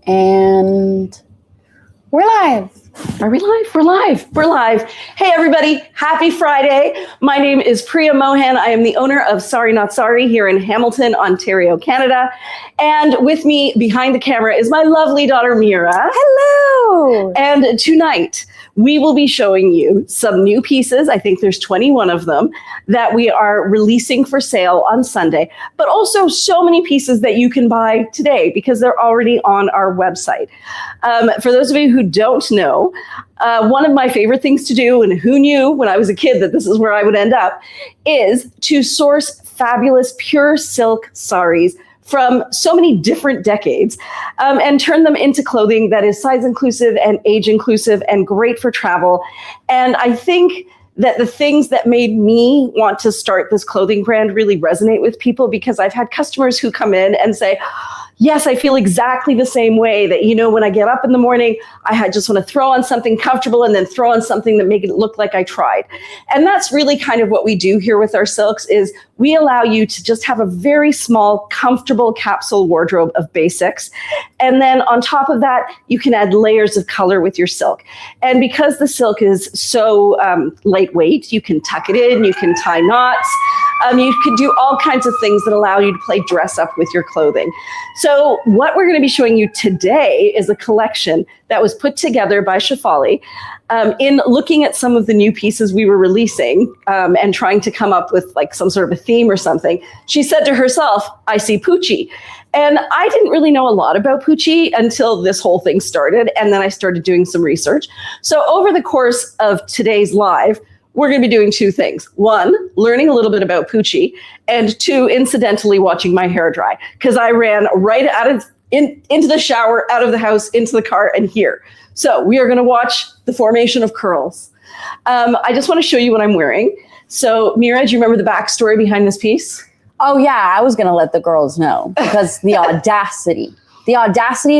And we're live. Are we live? We're live. We're live. Hey, everybody. Happy Friday. My name is Priya Mohan. I am the owner of sariKNOTsari here in Hamilton, Ontario, Canada. And with me behind the camera is my lovely daughter, Mira. Hello. And tonight, we will be showing you some new pieces. I think there's 21 of them that we are releasing for sale on Sunday, but also so many pieces that you can buy today because they're already on our website. For those of you who don't know, one of my favorite things to do, and who knew when I was a kid that this is where I would end up, is to source fabulous pure silk saris from so many different decades and turn them into clothing that is size inclusive and age inclusive and great for travel. And I think that the things that made me want to start this clothing brand really resonate with people, because I've had customers who come in and say, yes, I feel exactly the same way, that, you know, when I get up in the morning, I just want to throw on something comfortable and then throw on something that make it look like I tried. And that's really kind of what we do here with our silks, is we allow you to just have a very small, comfortable capsule wardrobe of basics. And then on top of that, you can add layers of color with your silk. And because the silk is so lightweight, you can tuck it in, you can tie knots. You can do all kinds of things that allow you to play dress up with your clothing. So what we're going to be showing you today is a collection that was put together by Shefali in looking at some of the new pieces we were releasing and trying to come up with like some sort of a theme or something. She said to herself, I see Pucci. And I didn't really know a lot about Pucci until this whole thing started. And then I started doing some research. So over the course of today's live, we're going to be doing two things. One, learning a little bit about Pucci, and two, incidentally watching my hair dry, because I ran right into the shower, out of the house, into the car, and here. So we are going to watch the formation of curls. I just want to show you what I'm wearing. So Mira, do you remember the backstory behind this piece? Oh yeah, I was going to let the girls know, because the audacity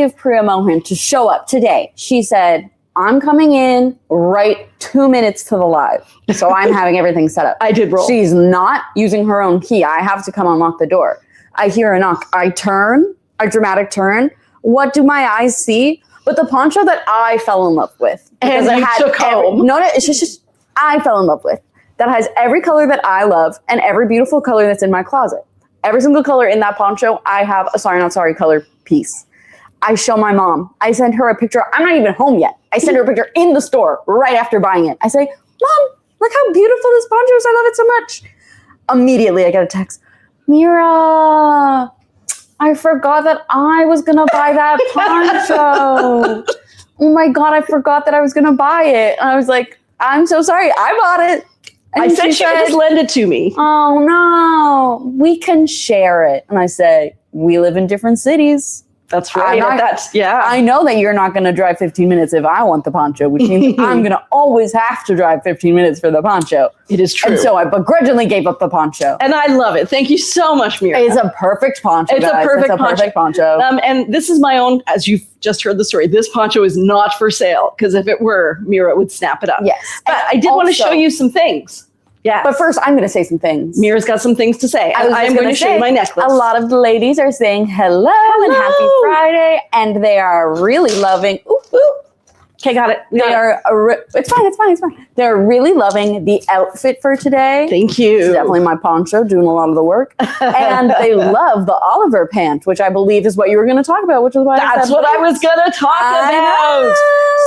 of Priya Mohan to show up today. She said, I'm coming in right 2 minutes to the live. So I'm having everything set up. I did roll. She's not using her own key. I have to come unlock the door. I hear a knock. I turn, a dramatic turn. What do my eyes see? But the poncho that I fell in love with. And you took home. No, it's just I fell in love with. That has every color that I love and every beautiful color that's in my closet. Every single color in that poncho, I have a sariKNOTsari color piece. I show my mom. I send her a picture. I'm not even home yet. I send her a picture in the store right after buying it. I say, Mom, look how beautiful this poncho is. I love it so much. Immediately, I get a text. Mira, I forgot that I was going to buy that poncho. Oh my God, I forgot that I was going to buy it. And I was like, I'm so sorry. I bought it. And I said she would just lend it to me. Oh no, we can share it. And I say, we live in different cities. That's right. I know that you're not going to drive 15 minutes if I want the poncho, which means I'm going to always have to drive 15 minutes for the poncho. It is true. And so I begrudgingly gave up the poncho. And I love it. Thank you so much, Mira. It's a perfect poncho, It's guys. a perfect poncho. And this is my own, as you've just heard the story, this poncho is not for sale, because if it were, Mira would snap it up. Yes. But I did want to show you some things. Yeah. But first, I'm going to say some things. Mira's got some things to say. I am going to show you my necklace. A lot of the ladies are saying hello and happy Friday, and they are really loving. Ooh, ooh. Okay, got it. It's fine. They're really loving the outfit for today. Thank you. It's definitely my poncho doing a lot of the work. And they love the Oliver pant, which I believe is what you were going to talk about, which is why That's what I was going to talk about.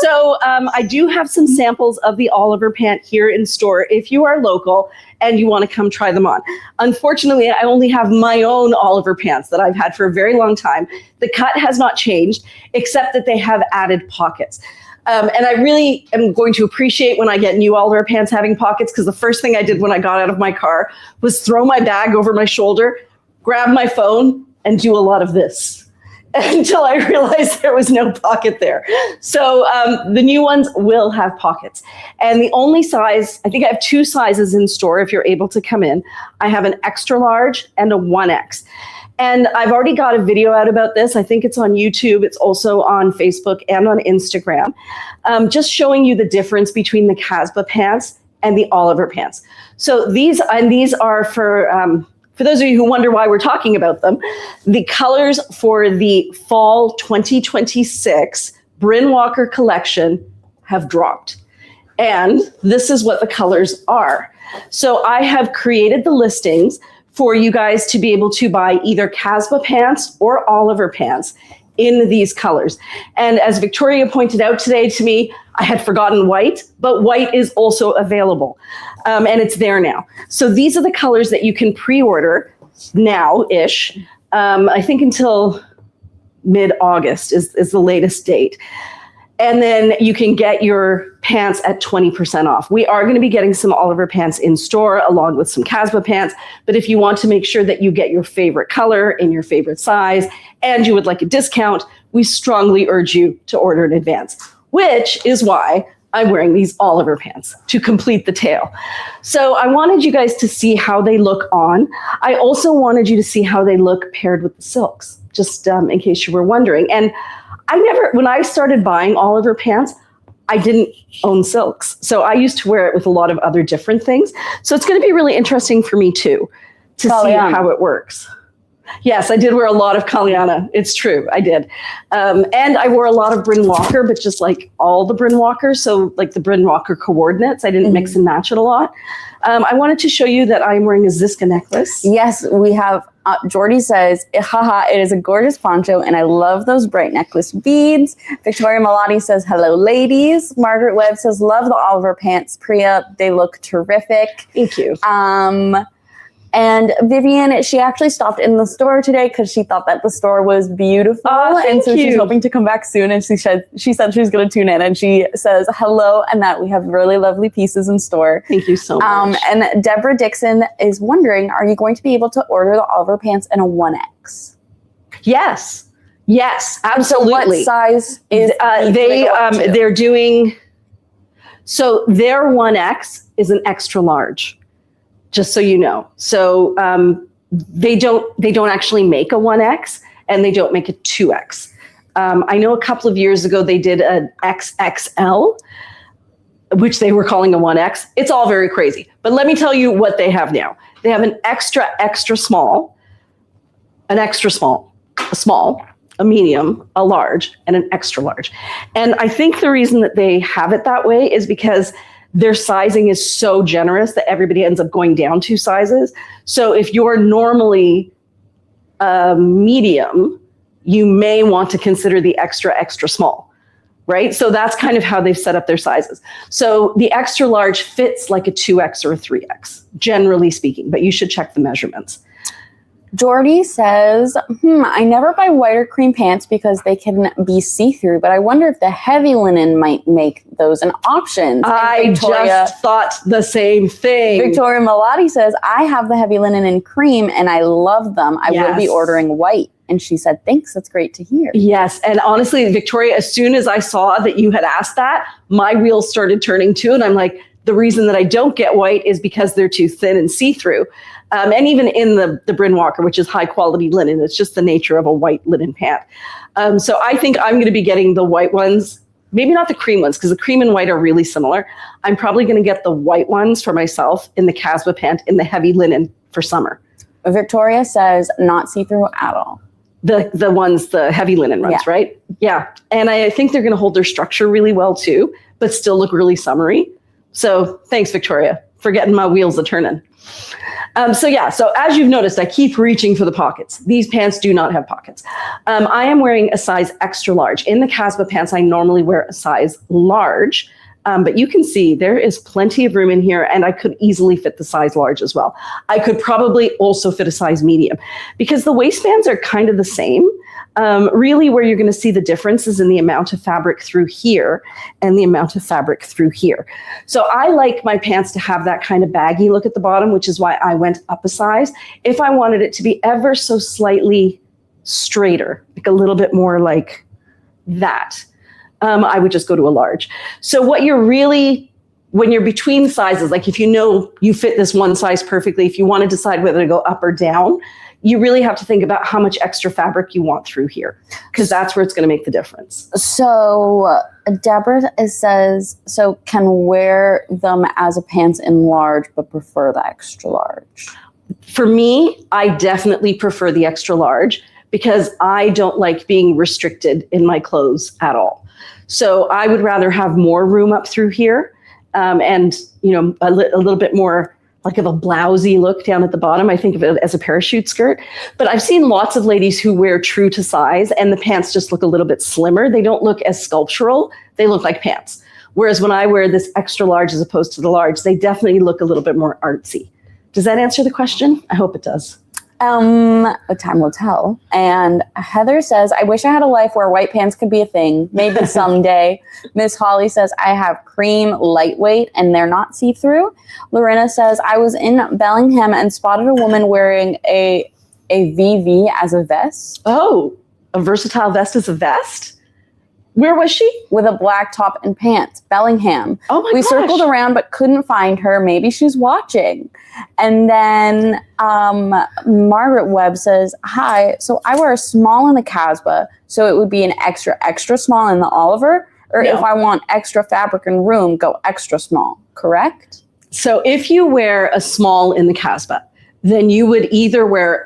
So I do have some samples of the Oliver pant here in store if you are local and you want to come try them on. Unfortunately, I only have my own Oliver pants that I've had for a very long time. The cut has not changed, except that they have added pockets. And I really am going to appreciate when I get new Oliver pants having pockets, because the first thing I did when I got out of my car was throw my bag over my shoulder, grab my phone, and do a lot of this until I realized there was no pocket there. So the new ones will have pockets. And the only size, I think I have two sizes in store if you're able to come in. I have an extra large and a 1X. And I've already got a video out about this. I think it's on YouTube. It's also on Facebook and on Instagram, just showing you the difference between the Casbah pants and the Oliver pants. So these are for for those of you who wonder why we're talking about them, the colors for the fall 2026 Bryn Walker collection have dropped. And this is what the colors are. So I have created the listings for you guys to be able to buy either Casbah pants or Oliver pants in these colors. And as Victoria pointed out today to me, I had forgotten white, but white is also available. And it's there now. So these are the colors that you can pre-order now-ish. I think until mid-August is the latest date. And then you can get your pants at 20% off. We are going to be getting some Oliver pants in store along with some Casbah pants. But if you want to make sure that you get your favorite color in your favorite size and you would like a discount, we strongly urge you to order in advance, which is why I'm wearing these Oliver pants to complete the tail. So I wanted you guys to see how they look on. I also wanted you to see how they look paired with the silks, just in case you were wondering. And when I started buying Oliver pants, I didn't own silks. So I used to wear it with a lot of other different things. So it's going to be really interesting for me too, to see how it works. Yes, I did wear a lot of Kaleidoscopic. It's true, I did. And I wore a lot of Bryn Walker, but just like all the Bryn Walkers. So like the Bryn Walker coordinates, I didn't mix and match it a lot. I wanted to show you that I'm wearing a Ziska necklace. Yes, we have. Jordy says, haha, it is a gorgeous poncho, and I love those bright necklace beads. Victoria Malati says, hello, ladies. Margaret Webb says, love the Oliver pants, Priya. They look terrific. Thank you. And Vivian, she actually stopped in the store today because she thought that the store was beautiful. And so she's hoping to come back soon. And she said she's going to tune in. And she says hello and that we have really lovely pieces in store. Thank you so much. And Deborah Dixon is wondering, are you going to be able to order the Oliver pants in a 1X? Yes. Yes, absolutely. So what size is they're doing? So their 1X is an extra large. Just so you know. So they don't actually make a 1X and they don't make a 2X. I know a couple of years ago they did an XXL, which they were calling a 1X. It's all very crazy. But let me tell you what they have now. They have an extra small, a small, a medium, a large, and an extra large. And I think the reason that they have it that way is because their sizing is so generous that everybody ends up going down 2 sizes. So if you're normally medium, you may want to consider the extra small, right? So that's kind of how they've set up their sizes. So the extra large fits like a 2X or a 3X, generally speaking, but you should check the measurements. Jordy says, I never buy white or cream pants because they can be see-through, but I wonder if the heavy linen might make those an option. I just thought the same thing. Victoria Malati says, I have the heavy linen in cream and I love them. I will be ordering white. And she said, thanks, that's great to hear. Yes, and honestly, Victoria, as soon as I saw that you had asked that, my wheels started turning too, and I'm like, the reason that I don't get white is because they're too thin and see-through. And even in the Bryn Walker, which is high quality linen, it's just the nature of a white linen pant. So I think I'm going to be getting the white ones, maybe not the cream ones, because the cream and white are really similar. I'm probably going to get the white ones for myself in the Casbah pant in the heavy linen for summer. Victoria says not see-through at all. The ones, the heavy linen ones, right? Yeah. And I think they're going to hold their structure really well too, but still look really summery. So thanks, Victoria, for getting my wheels a-turning. So as you've noticed, I keep reaching for the pockets. These pants do not have pockets. I am wearing a size extra large. In the Casbah pants, I normally wear a size large, but you can see there is plenty of room in here, and I could easily fit the size large as well. I could probably also fit a size medium because the waistbands are kind of the same. Really where you're going to see the difference is in the amount of fabric through here and the amount of fabric through here. So I like my pants to have that kind of baggy look at the bottom, which is why I went up a size. If I wanted it to be ever so slightly straighter, like a little bit more like that, I would just go to a large. So what you're really, when you're between sizes, like if you know you fit this one size perfectly, if you want to decide whether to go up or down, you really have to think about how much extra fabric you want through here, because that's where it's going to make the difference. So Deborah says, so can wear them as a pants in large, but prefer the extra large. For me, I definitely prefer the extra large because I don't like being restricted in my clothes at all. So I would rather have more room up through here, and a little bit more like of a blousy look down at the bottom. I think of it as a parachute skirt. But I've seen lots of ladies who wear true to size and the pants just look a little bit slimmer. They don't look as sculptural. They look like pants. Whereas when I wear this extra large as opposed to the large, they definitely look a little bit more artsy. Does that answer the question? I hope it does. But time will tell. And Heather says, I wish I had a life where white pants could be a thing. Maybe someday. Miss Holly says, I have cream lightweight and they're not see-through. Lorena says, I was in Bellingham and spotted a woman wearing a VV as a vest. Oh, a versatile vest as a vest? Where was she? With a black top and pants. Bellingham. Oh my gosh. We circled around but couldn't find her. Maybe she's watching. And then Margaret Webb says, hi, so I wear a small in the Casbah, so it would be an extra small in the Oliver? Or No. if I want extra fabric and room, go extra small, correct? So if you wear a small in the Casbah, then you would either wear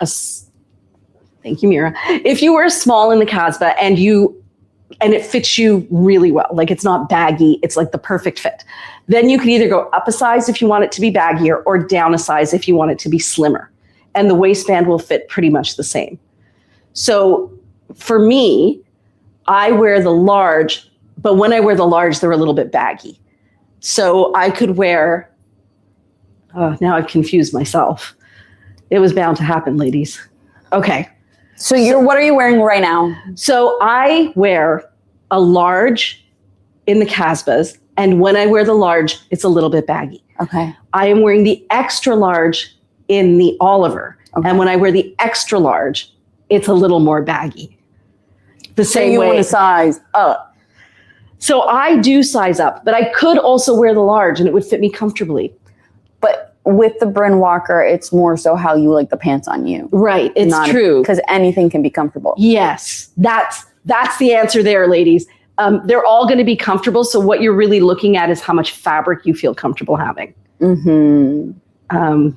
thank you, Mira. If you wear a small in the Casbah and it fits you really well, like it's not baggy, it's like the perfect fit, then you can either go up a size if you want it to be baggier or down a size if you want it to be slimmer. And the waistband will fit pretty much the same. So for me, I wear the large, but when I wear the large, they're a little bit baggy. So I could wear, now I've confused myself. It was bound to happen, ladies. Okay. So what are you wearing right now? So I wear a large in the Casbahs, and when I wear the large, it's a little bit baggy. Okay. I am wearing the extra large in the Oliver, and when I wear the extra large, it's a little more baggy. The same you way. want to size up. So I do size up, but I could also wear the large, and it would fit me comfortably. But with the Bryn Walker, it's more so how you like the pants on you. Right, it's true. Because anything can be comfortable. Yes, that's the answer there, ladies. They're all going to be comfortable. So what you're really looking at is how much fabric you feel comfortable having. Mm-hmm.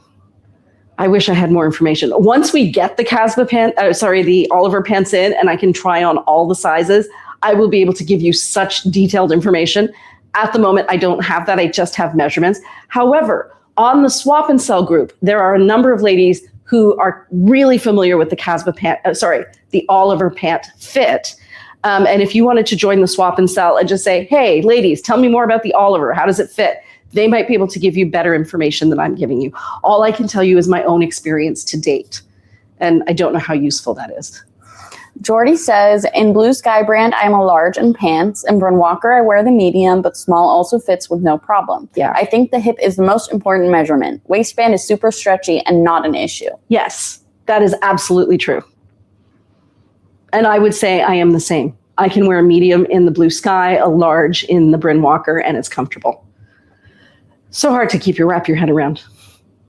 I wish I had more information. Once we get the the Oliver pants in and I can try on all the sizes, I will be able to give you such detailed information. At the moment, I don't have that. I just have measurements. However, on the Swap and Sell group, there are a number of ladies who are really familiar with the Oliver pant fit. And if you wanted to join the Swap and Sell and just say, hey, ladies, tell me more about the Oliver. How does it fit? They might be able to give you better information than I'm giving you. All I can tell you is my own experience to date. And I don't know how useful that is. Jordy says, in Blue Sky brand, I'm a large in pants. In Bryn Walker, I wear the medium, but small also fits with no problem. Yeah. I think the hip is the most important measurement. Waistband is super stretchy and not an issue. Yes, that is absolutely true. And I would say I am the same. I can wear a medium in the Blue Sky, a large in the Bryn Walker, and it's comfortable. So hard to wrap your head around.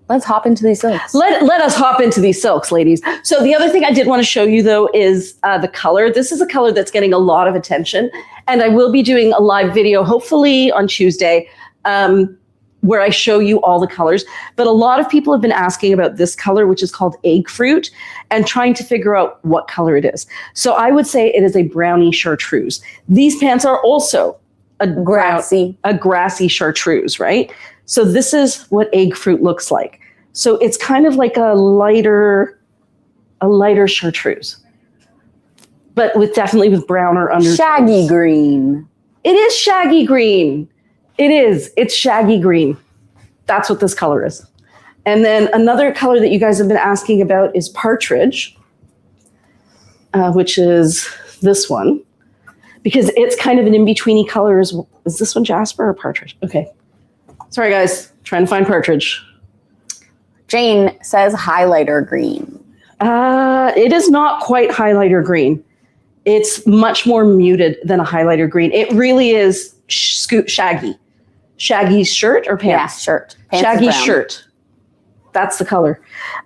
Let's hop into these silks. Let us hop into these silks, ladies. So the other thing I did want to show you, though, is the color. This is a color that's getting a lot of attention. And I will be doing a live video, hopefully on Tuesday, where I show you all the colors. But a lot of people have been asking about this color, which is called egg fruit, and trying to figure out what color it is. So I would say it is a brownie chartreuse. These pants are also a grassy chartreuse, right? So this is what egg fruit looks like. So it's kind of like a lighter chartreuse, but definitely with browner undertones. Shaggy green. It is shaggy green. It is. It's shaggy green. That's what this color is. And then another color that you guys have been asking about is partridge, which is this one, because it's kind of an in-betweeny color. Is this one jasper or partridge? Okay. Sorry, guys. Trying to find partridge. Jane says highlighter green. It is not quite highlighter green. It's much more muted than a highlighter green. It really is shaggy. Shaggy's shirt or pants? Yeah, shirt. Pants Shaggy's shirt. That's the color.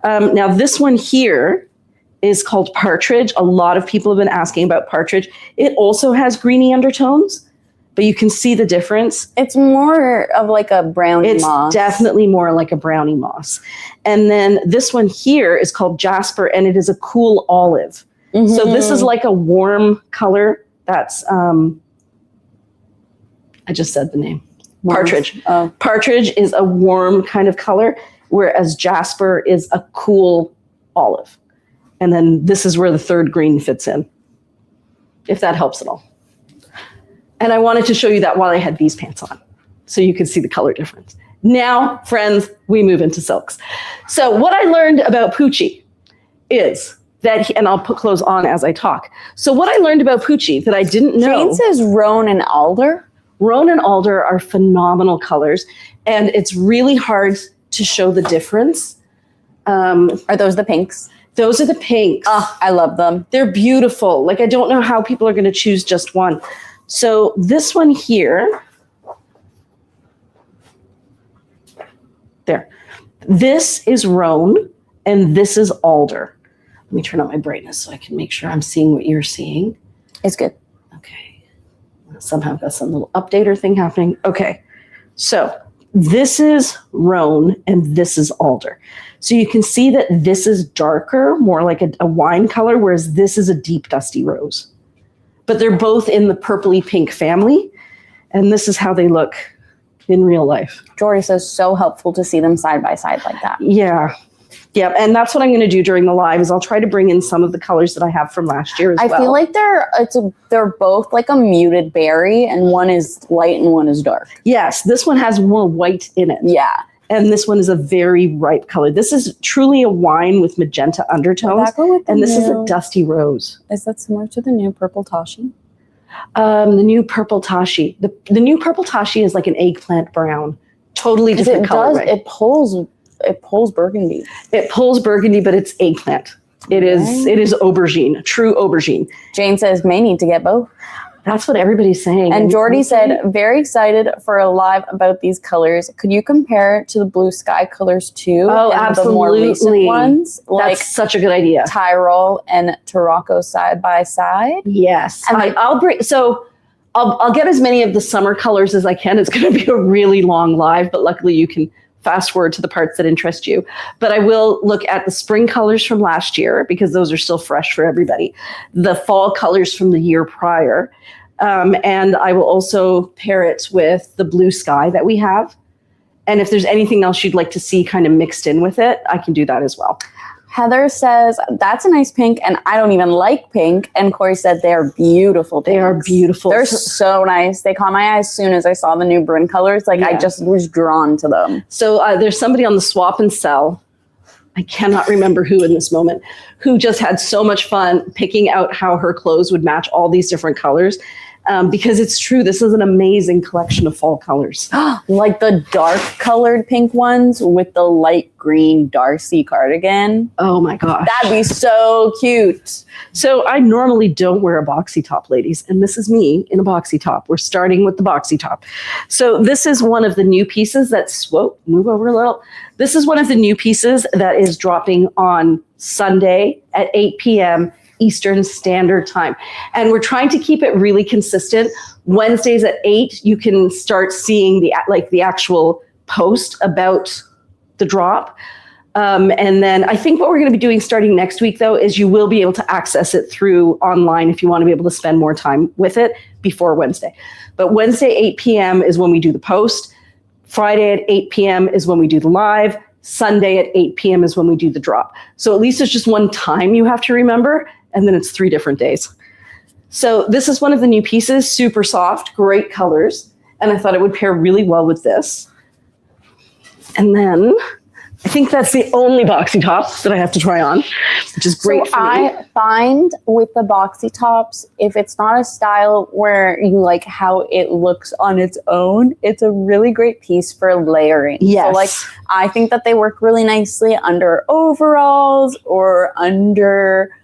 Now, this one here is called partridge. A lot of people have been asking about partridge. It also has greeny undertones, but you can see the difference. It's more of like a brownie moss. It's definitely more like a brownie moss. And then this one here is called Jasper, and it is a cool olive. Mm-hmm. So this is like a warm color. That's, I just said the name. Partridge. Oh. Partridge is a warm kind of color, whereas Jasper is a cool olive. And then this is where the third green fits in, if that helps at all. And I wanted to show you that while I had these pants on, so you could see the color difference. Now, friends, we move into silks. So what I learned about Pucci is that, and I'll put clothes on as I talk. So what I learned about Pucci that I didn't know. Jane says roan and alder. Roan and alder are phenomenal colors, and it's really hard to show the difference. Are those the pinks? Those are the pinks. Oh, I love them. They're beautiful. Like, I don't know how people are going to choose just one. So this one here, there. This is roan, and this is alder. Let me turn up my brightness so I can make sure I'm seeing what you're seeing. It's good. Okay. Somehow I've got some little updater thing happening. Okay. So this is roan and this is alder. So you can see that this is darker, more like a wine color, whereas this is a deep dusty rose. But they're both in the purpley pink family. And this is how they look in real life. Jory says so helpful to see them side by side like that. Yeah. Yeah, and that's what I'm going to do during the live is I'll try to bring in some of the colors that I have from last year as well. I feel like they're both like a muted berry, and one is light and one is dark. Yes, this one has more white in it. Yeah. And this one is a very ripe color. This is truly a wine with magenta undertones, and this is a dusty rose. Is that similar to the new purple Tashi? The new purple Tashi. The new purple Tashi is like an eggplant brown. Totally different color. It pulls burgundy. It pulls burgundy, but it's eggplant. It is aubergine, true aubergine. Jane says may need to get both. That's what everybody's saying. And Jordy said, very excited for a live about these colors. Could you compare it to the blue sky colors too? Oh, absolutely. The more recent ones, like that's such a good idea. Tyrol and Tarocco side by side. Yes, and I'll get as many of the summer colors as I can. It's going to be a really long live, but luckily you can fast forward to the parts that interest you. But I will look at the spring colors from last year because those are still fresh for everybody. The fall colors from the year prior. And I will also pair it with the blue sky that we have. And if there's anything else you'd like to see kind of mixed in with it, I can do that as well. Heather says, that's a nice pink, and I don't even like pink. And Corey said, they're beautiful. They are beautiful. They're so nice. They caught my eye as soon as I saw the new Bryn colors. Like, yeah. I just was drawn to them. So there's somebody on the swap and sell. I cannot remember who in this moment, who just had so much fun picking out how her clothes would match all these different colors. Because it's true, this is an amazing collection of fall colors. Like the dark colored pink ones with the light green Darcy cardigan. Oh my gosh. That'd be so cute. So I normally don't wear a boxy top, ladies, and this is me in a boxy top. We're starting with the boxy top. So this is one of the new pieces that's, whoa, move over a little. This is one of the new pieces that is dropping on Sunday at 8 p.m. Eastern Standard Time. And we're trying to keep it really consistent. Wednesdays at 8, you can start seeing the actual post about the drop. And then I think what we're going to be doing starting next week, though, is you will be able to access it through online if you want to be able to spend more time with it before Wednesday. But Wednesday, 8 p.m. is when we do the post. Friday at 8 p.m. is when we do the live. Sunday at 8 p.m. is when we do the drop. So at least it's just one time you have to remember, and then it's 3 different days. So this is one of the new pieces, super soft, great colors, and I thought it would pair really well with this. And then I think that's the only boxy top that I have to try on, which is great for me. I find with the boxy tops, if it's not a style where you like how it looks on its own, it's a really great piece for layering. Yes. So like, I think that they work really nicely under overalls or under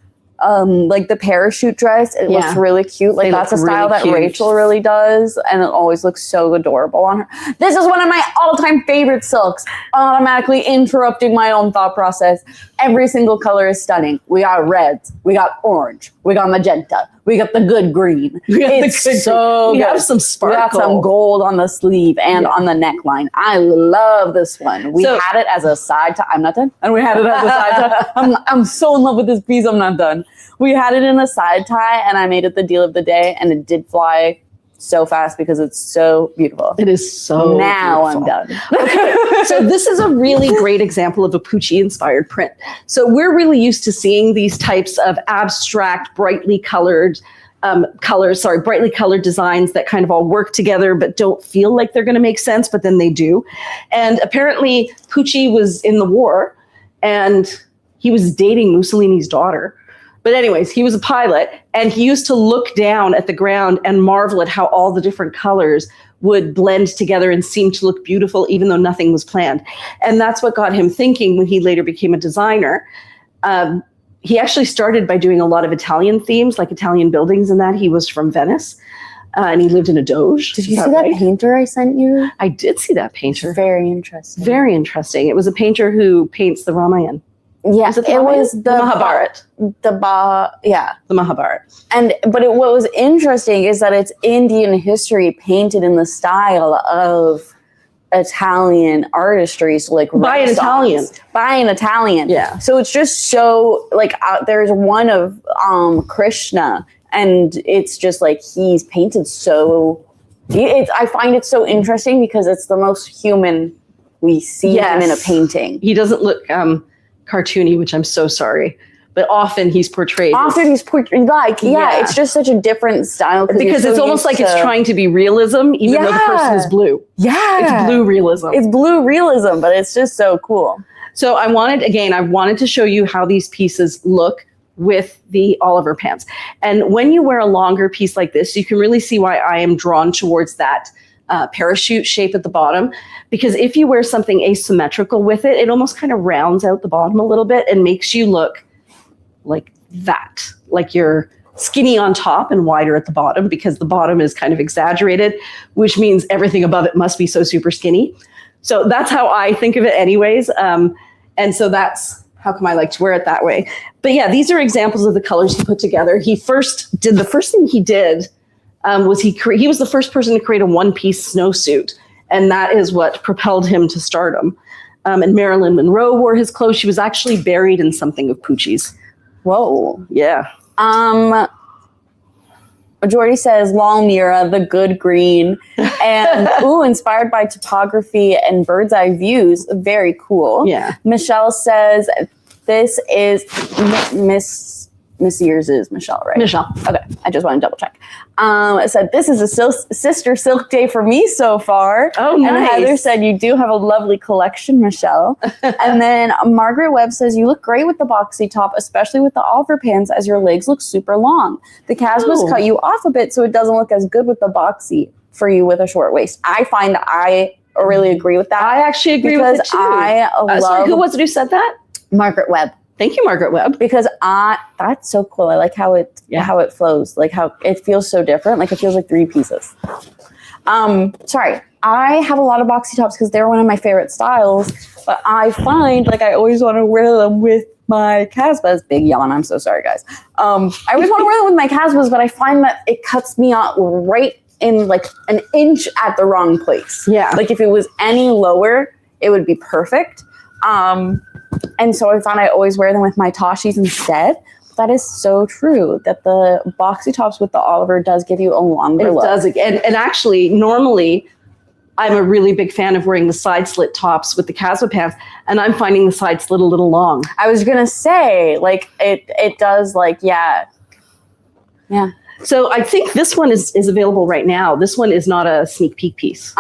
like the parachute dress. It looks really cute. Like that's a style that Rachel really does, and it always looks so adorable on her. This is one of my all-time favorite silks. Automatically interrupting my own thought process. Every single color is stunning. We got reds, we got orange, we got magenta, We got the good green. We got It's the good so green. We good. have some sparkle. We got some gold on the sleeve and on the neckline. I love this one. We had it as a side tie. I'm not done. And we had it as a side tie. I'm so in love with this piece. I'm not done. We had it in a side tie, and I made it the deal of the day, and it did fly so fast because it's so beautiful. It is so now beautiful. I'm done. Okay, so this is a really great example of a Pucci inspired print. So we're really used to seeing these types of abstract, brightly colored brightly colored designs that kind of all work together but don't feel like they're going to make sense, but then they do. And apparently Pucci was in the war and he was dating Mussolini's daughter. But anyways, he was a pilot, and he used to look down at the ground and marvel at how all the different colors would blend together and seem to look beautiful, even though nothing was planned. And that's what got him thinking when he later became a designer. He actually started by doing a lot of Italian themes, like Italian buildings and that. He was from Venice, and he lived in a doge. Did you see that painter I sent you? I did see that painter. Very interesting. Very interesting. It was a painter who paints the Ramayana. Yeah, it was the Mahabharat. The Mahabharat. What was interesting is that it's Indian history painted in the style of Italian artistry, so like by an Italian. Yeah. So it's just so like there's one of Krishna, and it's just like he's painted so. I find it so interesting because it's the most human we see him in a painting. He doesn't look cartoony, which I'm so sorry, but often he's portrayed like it's just such a different style because it's almost like it's trying to be realism, even though the person is blue. It's blue realism. It's blue realism, but it's just so cool. So I wanted to show you how these pieces look with the Oliver pants. And when you wear a longer piece like this, you can really see why I am drawn towards that parachute shape at the bottom, because if you wear something asymmetrical with it, it almost kind of rounds out the bottom a little bit and makes you look like that, like you're skinny on top and wider at the bottom, because the bottom is kind of exaggerated, which means everything above it must be so super skinny. So that's how I think of it anyways. And so that's how come I like to wear it that way. But yeah, these are examples of the colors he put together. The first thing he did was he was the first person to create a one-piece snowsuit, and that is what propelled him to stardom. And Marilyn Monroe wore his clothes. She was actually buried in something of Pucci's. Whoa. Yeah. Jordy says, Long Mira, the good green. And, inspired by topography and bird's eye views. Very cool. Yeah. Michelle says, this is Miss Years is Michelle, right? Michelle. Okay. I just want to double check. It said, this is a sister silk day for me so far. Oh, nice. And Heather said, you do have a lovely collection, Michelle. And then Margaret Webb says, you look great with the boxy top, especially with the Oliver pants, as your legs look super long. The Casbahs cut you off a bit, so it doesn't look as good with the boxy for you with a short waist. I find I really agree with that. I actually agree with it too. I love... sorry, who was it who said that? Margaret Webb. Thank you, Margaret Webb. Because that's so cool. I like how it flows, like how it feels so different. Like it feels like three pieces. Sorry, I have a lot of boxy tops because they're one of my favorite styles. But I find like I always want to wear them with my Casbahs. Big yawn. I'm so sorry, guys. I always want to wear them with my Casbahs, but I find that it cuts me out right in like an inch at the wrong place. Yeah. Like if it was any lower, it would be perfect. And so I found I always wear them with my Tashis instead. That is so true, that the boxy tops with the Oliver does give you a longer look. It does. And actually, normally, I'm a really big fan of wearing the side slit tops with the Casbah pants, and I'm finding the side slit a little long. I was going to say, like, it does, like, yeah. Yeah. So I think this one is available right now. This one is not a sneak peek piece.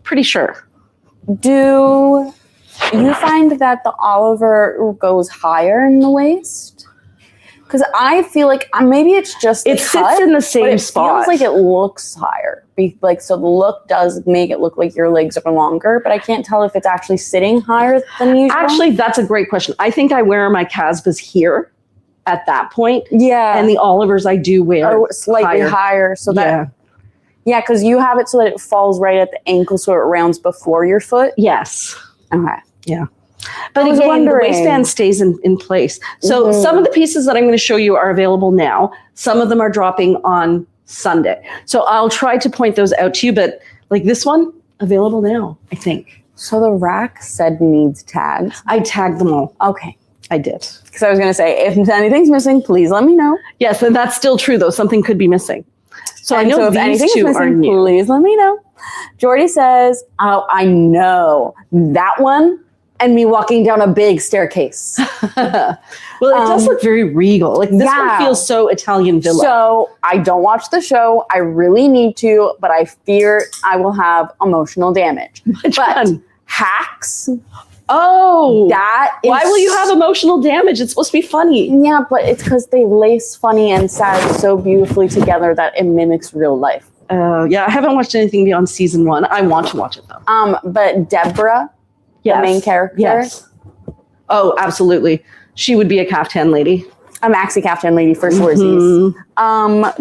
Pretty sure. Do you find that the Oliver goes higher in the waist? Because I feel like maybe it's just it sits in the same spot. It feels like it looks higher. So the look does make it look like your legs are longer, but I can't tell if it's actually sitting higher than usual. Actually, that's a great question. I think I wear my Casbahs here at that point. Yeah. And the Olivers I do wear slightly higher so that because you have it so that it falls right at the ankle so it rounds before your foot. Yes. Okay. Yeah. But was again, wondering. the waistband stays in place. So some of the pieces that I'm going to show you are available now. Some of them are dropping on Sunday. So I'll try to point those out to you, but like this one, available now, I think. So the rack said needs tags. I tagged them all. Okay. I did. Because I was going to say, if anything's missing, please let me know. Yes, and that's still true, though. Something could be missing. So I know if anything these is two are missing, new. please let me know. Jordy says, oh, I know. That one and me walking down a big staircase. Well, it does look very regal. Like this one feels so Italian villa. So I don't watch the show. I really need to, but I fear I will have emotional damage. Which one? Hacks. Oh, That is, why will you have emotional damage? It's supposed to be funny. Yeah, but it's because they lace funny and sad so beautifully together that it mimics real life. Yeah, I haven't watched anything beyond season 1. I want to watch it though. But Deborah, the main character, yes. Oh, absolutely. She would be a caftan lady. a maxi caftan lady for sworsies.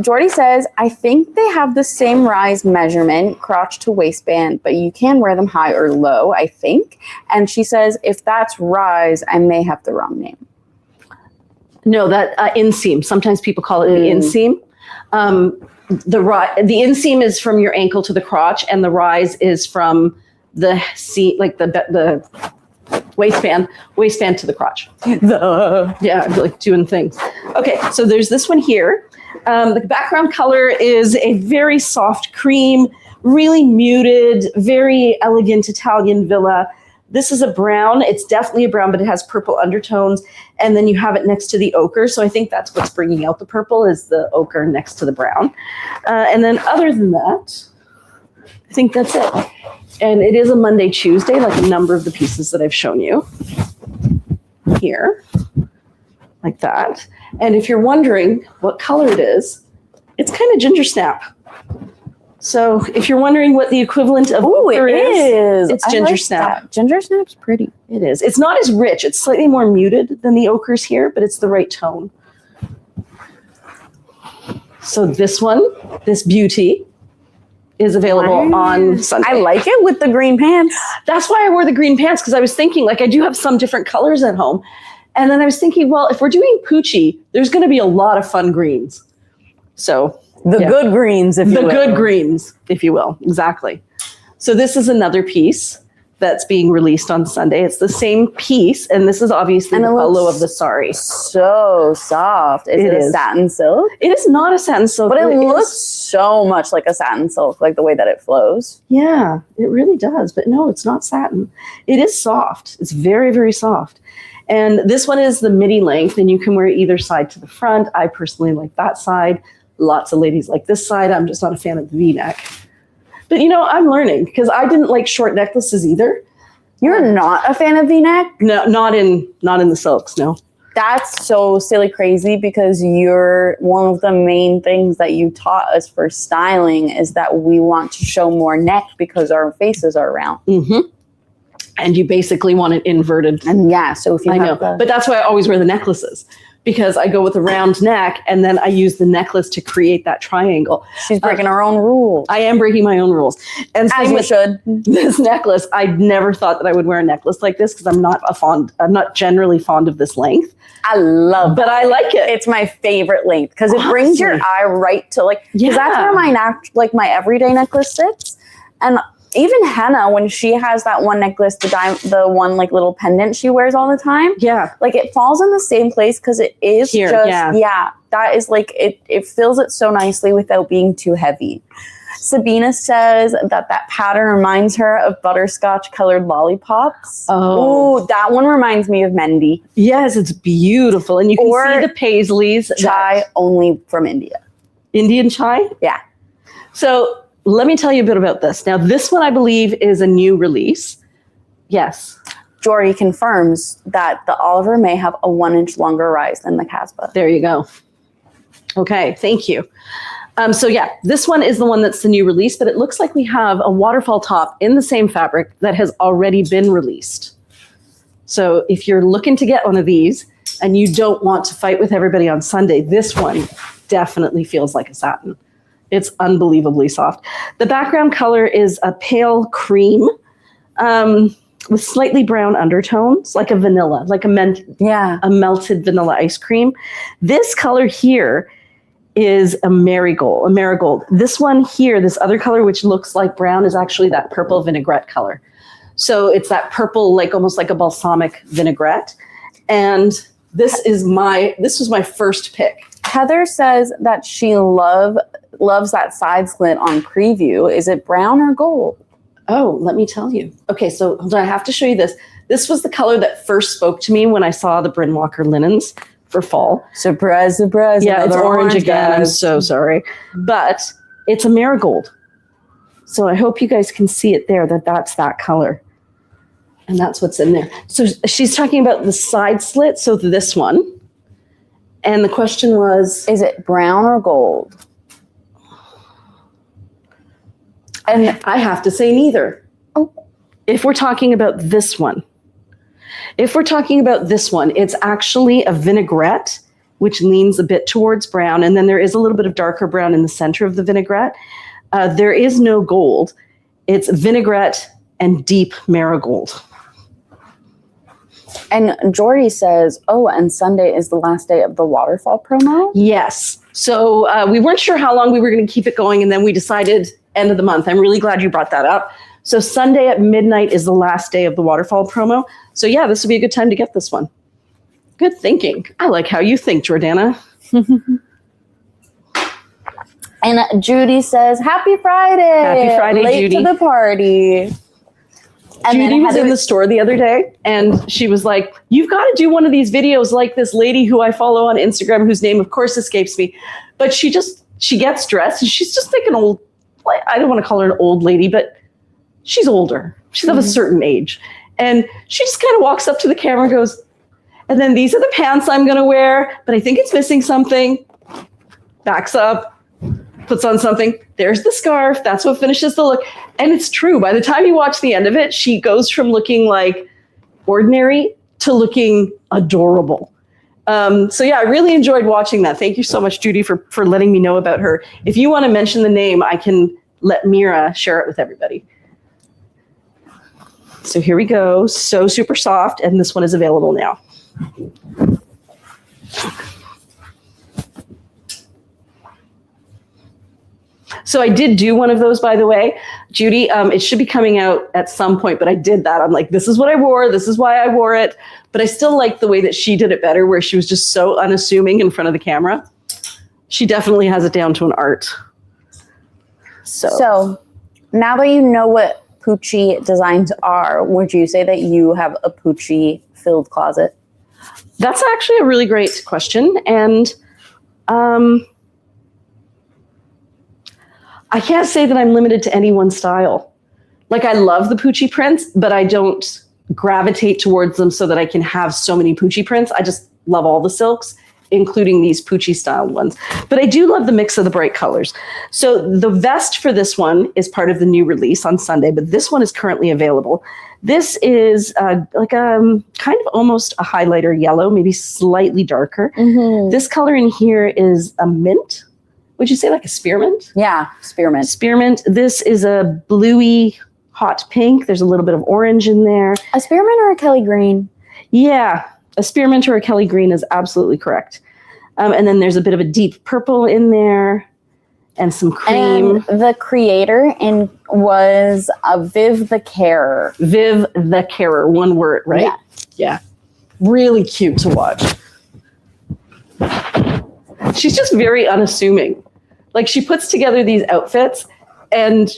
Jordy says, I think they have the same rise measurement, crotch to waistband, but you can wear them high or low, I think. And she says, if that's rise, I may have the wrong name. No, that inseam. Sometimes people call it the inseam. The inseam is from your ankle to the crotch, and the rise is from the seat, like the waistband to the crotch. Yeah, like doing things. Okay, so there's this one here. The background color is a very soft cream, really muted, very elegant Italian villa. This is a brown. It's definitely a brown, but it has purple undertones. And then you have it next to the ochre. So I think that's what's bringing out the purple is the ochre next to the brown. And then other than that, I think that's it. And it is a Monday, Tuesday, like a number of the pieces that I've shown you here, like that. And if you're wondering what color it is, it's kind of ginger snap. So if you're wondering what the equivalent of ochre is, it's ginger snap. That. Ginger snap's pretty. It is. It's not as rich. It's slightly more muted than the ochres here, but it's the right tone. So this one, this beauty, is available on Sunday. I like it with the green pants. That's why I wore the green pants, because I was thinking, like, I do have some different colors at home. And then I was thinking, well, if we're doing Pucci, there's going to be a lot of fun greens. So the good greens, if you will. The good greens, if you will. Exactly. So this is another piece that's being released on Sunday. It's the same piece, and this is obviously the polo of the sari. So soft. Is it a satin silk? It is not a satin silk. But it looks so much like a satin silk, like the way that it flows. Yeah, it really does. But no, it's not satin. It is soft. It's very, very soft. And this one is the midi length, and you can wear either side to the front. I personally like that side. Lots of ladies like this side. I'm just not a fan of the V-neck. But, you know, I'm learning, because I didn't like short necklaces either. You're not a fan of V-neck? No, not in the silks, no. That's so silly crazy, because you're one of the main things that you taught us for styling is that we want to show more neck because our faces are round. Mm-hmm. And you basically want it inverted. And yeah, so if you have but that's why I always wear the necklaces, because I go with a round neck and then I use the necklace to create that triangle. She's breaking her own rules. I am breaking my own rules. And as you should. This necklace, I never thought that I would wear a necklace like this, because I'm not generally fond of this length. I love But I like it. It's my favorite length, because it brings your eye right to because that's where my everyday necklace sits. And even Henna, when she has that one necklace, the one like little pendant she wears all the time. Yeah. Like it falls in the same place, because it is here, that is like, it fills it so nicely without being too heavy. Sabina says that pattern reminds her of butterscotch colored lollipops. Oh, that one reminds me of Mendi. Yes, it's beautiful. And you can see the paisleys. Chai only from India. Indian chai? Yeah. So let me tell you a bit about this. Now, this one I believe is a new release. Yes. Jordy confirms that the Oliver may have a 1 inch longer rise than the Casbah. There you go. Okay, thank you. So yeah, this one is the one that's the new release, but it looks like we have a waterfall top in the same fabric that has already been released. So if you're looking to get one of these and you don't want to fight with everybody on Sunday, this one definitely feels like a satin. It's unbelievably soft. The background color is a pale cream. with slightly brown undertones, like a vanilla, like a melted vanilla ice cream. This color here is a marigold. This one here, this other color, which looks like brown, is actually that purple vinaigrette color. So it's that purple, like almost like a balsamic vinaigrette. And this was my first pick. Heather says that she loves that side slit on preview. Is it brown or gold? Oh, let me tell you. Okay, so hold on, I have to show you this. This was the color that first spoke to me when I saw the Bryn Walker linens for fall. Surprise. Yeah, it's orange again. guys. I'm so sorry. But it's a marigold. So I hope you guys can see it there, that's that color. And that's what's in there. So she's talking about the side slit, so this one. And the question was... Is it brown or gold? And I have to say neither. Oh. If we're talking about this one. It's actually a vinaigrette, which leans a bit towards brown. And then there is a little bit of darker brown in the center of the vinaigrette. There is no gold. It's vinaigrette and deep marigold. And Jordy says, and Sunday is the last day of the waterfall promo? Yes. So we weren't sure how long we were going to keep it going, and then we decided end of the month. I'm really glad you brought that up. So Sunday at midnight is the last day of the waterfall promo. So yeah, this would be a good time to get this one. Good thinking. I like how you think, Jordana. And Judy says, Happy Friday. Happy Friday, Late Judy. to the party. And Judy was in the store the other day, and she was like, you've got to do one of these videos like this lady who I follow on Instagram, whose name, of course, escapes me. But she gets dressed, and she's just like an old, I don't want to call her an old lady, but she's older. She's of a certain age. And she just kind of walks up to the camera and goes, and then these are the pants I'm going to wear, but I think it's missing something. Backs up, puts on something. There's the scarf. That's what finishes the look. And it's true. By the time you watch the end of it, she goes from looking like ordinary to looking adorable. So yeah, I really enjoyed watching that. Thank you so much, Judy, for letting me know about her. If you want to mention the name, I can let Mira share it with everybody. So here we go. So super soft. And this one is available now. So I did do one of those, by the way, Judy. It should be coming out at some point, but I did that. I'm like, this is what I wore. This is why I wore it. But I still like the way that she did it better, where she was just so unassuming in front of the camera. She definitely has it down to an art. So now that you know what Pucci designs are, would you say that you have a Pucci filled closet? That's actually a really great question. And I can't say that I'm limited to any one style. Like, I love the Pucci prints, but I don't gravitate towards them so that I can have so many Pucci prints. I just love all the silks, including these Pucci styled ones. But I do love the mix of the bright colors. So the vest for this one is part of the new release on Sunday, but this one is currently available. This is like a kind of almost a highlighter yellow, maybe slightly darker. Mm-hmm. This color in here is a mint. Would you say like a spearmint? Yeah, spearmint. Spearmint. This is a bluey hot pink. There's a little bit of orange in there. A spearmint or a Kelly green? Yeah, a spearmint or a Kelly green is absolutely correct. And then there's a bit of a deep purple in there and some cream. And the creator was Viv the Carer. Viv the Carer, one word, right? Yeah. Yeah. Really cute to watch. She's just very unassuming. Like, she puts together these outfits and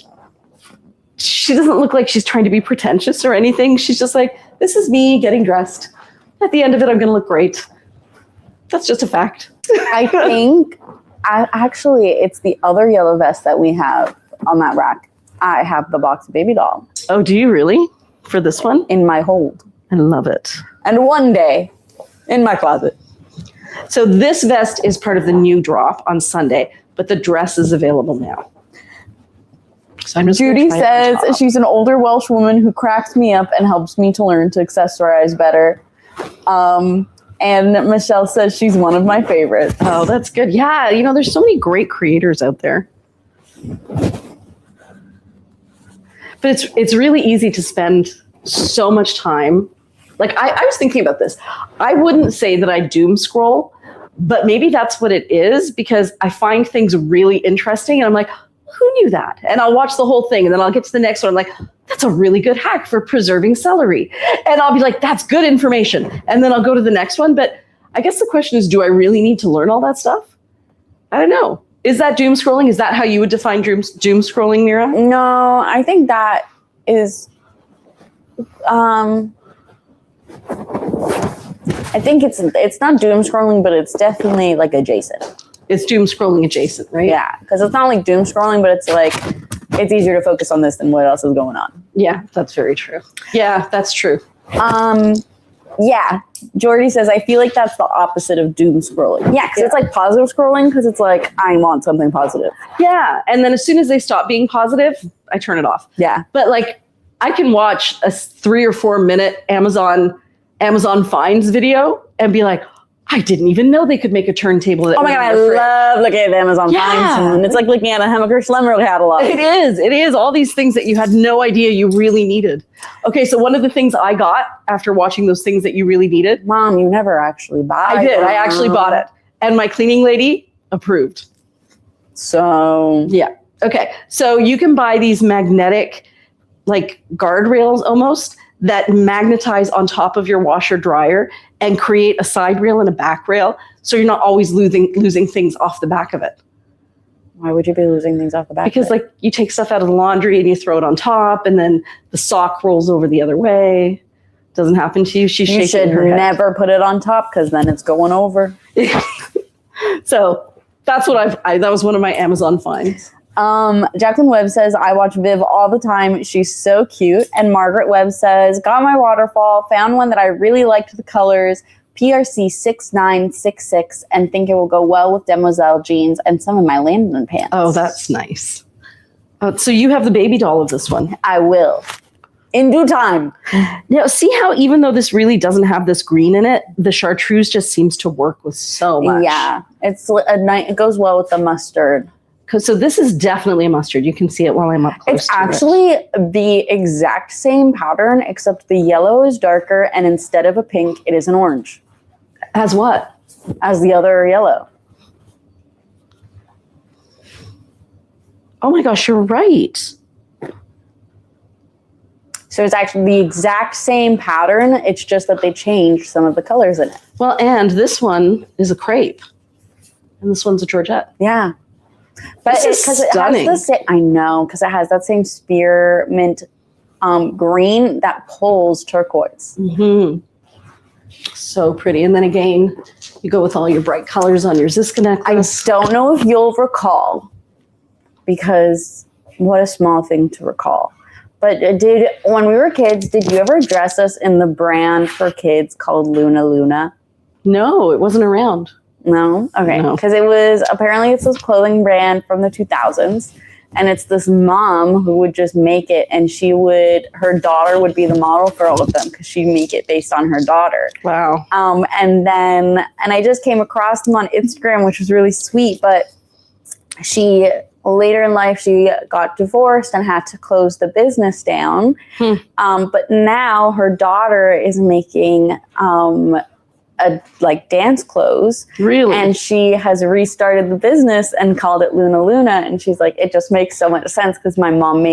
she doesn't look like she's trying to be pretentious or anything. She's just like, this is me getting dressed. At the end of it, I'm going to look great. That's just a fact. I think, actually, it's the other yellow vest that we have on that rack. I have the box of baby doll. Oh, do you really? For this one? In my hold. I love it. And one day, in my closet. So this vest is part of the new drop on Sunday, but the dress is available now. So I'm just Judy says she's an older Welsh woman who cracks me up and helps me to learn to accessorize better. And Michelle says she's one of my favorites. Oh, that's good. Yeah, you know, there's so many great creators out there. But it's really easy to spend so much time. Like I was thinking about this. I wouldn't say that I doom scroll, but maybe that's what it is, because I find things really interesting and I'm like, who knew that? And I'll watch the whole thing and then I'll get to the next one. I'm like, that's a really good hack for preserving celery. And I'll be like, that's good information. And then I'll go to the next one. But I guess the question is, do I really need to learn all that stuff? I don't know. Is that doom scrolling? Is that how you would define doom scrolling, Mira? No, I think that is, I think it's not doom scrolling, but it's definitely like adjacent. It's doom scrolling adjacent, right? Yeah, because it's not like doom scrolling, but it's like, it's easier to focus on this than what else is going on. Yeah, that's very true. Yeah, that's true. Yeah, Jordy says, I feel like that's the opposite of doom scrolling. Yeah, because it's like positive scrolling, because it's like, I want something positive. Yeah, and then as soon as they stop being positive, I turn it off. Yeah. But like, I can watch a 3 or 4 minute Amazon finds video and be like, I didn't even know they could make a turntable. That oh my God, I love looking at the Amazon finds. And it's like looking at a Hamaker Schlemmer catalog. It is. All these things that you had no idea you really needed. Okay, so one of the things I got after watching those things that you really needed. Mom, you never actually bought it. I did. I actually bought it. And my cleaning lady approved. So. Yeah. Okay, so you can buy these magnetic, like guardrails almost, that magnetize on top of your washer dryer and create a side rail and a back rail, so you're not always losing things off the back of it. Why would you be losing things off the back? Because like you take stuff out of the laundry and you throw it on top, and then the sock rolls over the other way. Doesn't happen to you. She's shaking her head. You should never put it on top, because then it's going over. So that's what that was one of my Amazon finds. Jacqueline Webb says, I watch Viv all the time. She's so cute. And Margaret Webb says, got my waterfall, found one that I really liked the colors, PRC 6966, and think it will go well with Demoiselle jeans and some of my Landon pants. Oh, that's nice. So you have the baby doll of this one. I will. In due time. Now, see how even though this really doesn't have this green in it, the chartreuse just seems to work with so much. Yeah. It goes well with the mustard. So this is definitely a mustard. You can see it while I'm up close. It's actually the exact same pattern, except the yellow is darker, and instead of a pink, it is an orange. As what? As the other yellow. Oh my gosh, you're right. So it's actually the exact same pattern. It's just that they changed some of the colors in it. Well, and this one is a crepe. And this one's a Georgette. Yeah. But because it has the same, I know, because it has that same spearmint green that pulls turquoise. Mm-hmm. So pretty. And then again, you go with all your bright colors on your Ziska necklace. I don't know if you'll recall, because what a small thing to recall. But when we were kids, did you ever dress us in the brand for kids called Luna Luna? No, it wasn't around. No? Okay. Because it's this clothing brand from the 2000s. And it's this mom who would just make it. And her daughter would be the model for all of them, because she'd make it based on her daughter. Wow. And I just came across them on Instagram, which was really sweet. But later in life, she got divorced and had to close the business down. But now her daughter is making dance clothes. Really? And she has restarted the business and called it Luna Luna. And she's like, it just makes so much sense, because my mom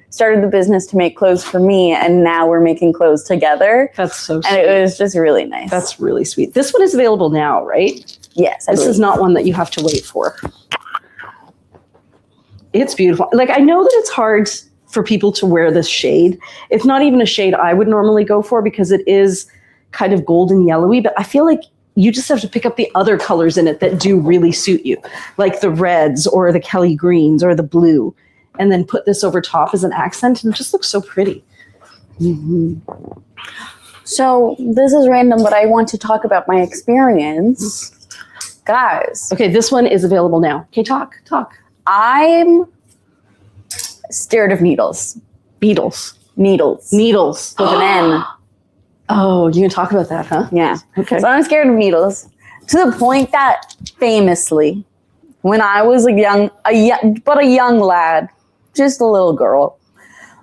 started the business to make clothes for me, and now we're making clothes together. That's so sweet. And it was just really nice. That's really sweet. This one is available now, right? Yes. This is not one that you have to wait for. It's beautiful. Like, I know that it's hard for people to wear this shade. It's not even a shade I would normally go for, because it is kind of golden yellowy, but I feel like you just have to pick up the other colors in it that do really suit you, like the reds or the Kelly greens or the blue, and then put this over top as an accent, and it just looks so pretty. Mm-hmm. So this is random, but I want to talk about my experience. Guys. Okay, this one is available now. Okay, talk. I'm scared of needles. Needles with an N. Oh, you can talk about that, huh? Yeah. Okay. So I'm scared of needles, to the point that famously, when I was a young lad, just a little girl,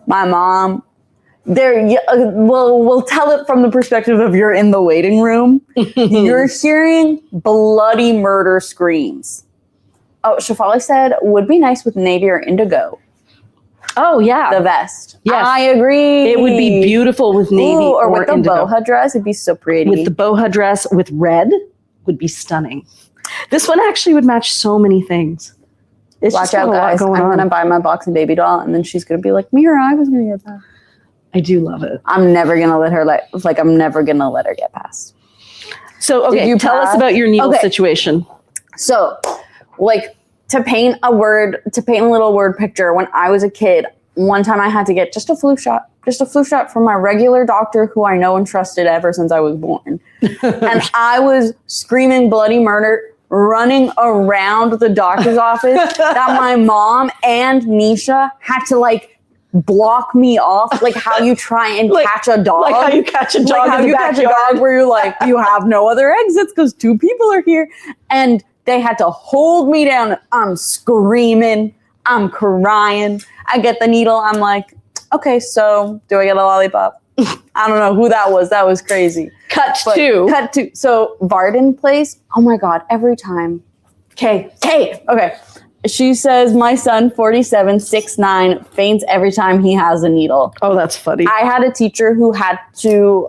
my mom we'll tell it from the perspective of you're in the waiting room. You're hearing bloody murder screams. Oh, Shafali said, would be nice with navy or indigo. Oh, yeah. The vest. Yes. I agree. It would be beautiful with navy or with the indigo. boho dress. It'd be so pretty. With the boho dress with red would be stunning. This one actually would match so many things. It's Watch just got out, a lot guys. I'm going on. going to buy my boxing baby doll, and then she's going to be like, Mira, I was going to get that. I do love it. I'm never going to let her I'm never going to let her get past. So, okay, you tell us pass? about your needle Okay. situation. So, to paint a little word picture, when I was a kid, one time I had to get just a flu shot from my regular doctor who I know and trusted ever since I was born. And I was screaming bloody murder, running around the doctor's office that my mom and Nisha had to block me off, like how you try and catch a dog. Like how you catch a dog Like how in the you catch a backyard. dog where you're like, you have no other exits because two people are here. And they had to hold me down. I'm screaming. I'm crying. I get the needle. I'm like, okay, so do I get a lollipop? I don't know who that was. That was crazy. Cut to. So Varden Place. Oh my God, every time. Okay. She says, my son, 47, 6'9", faints every time he has a needle. Oh, that's funny. I had a teacher who had to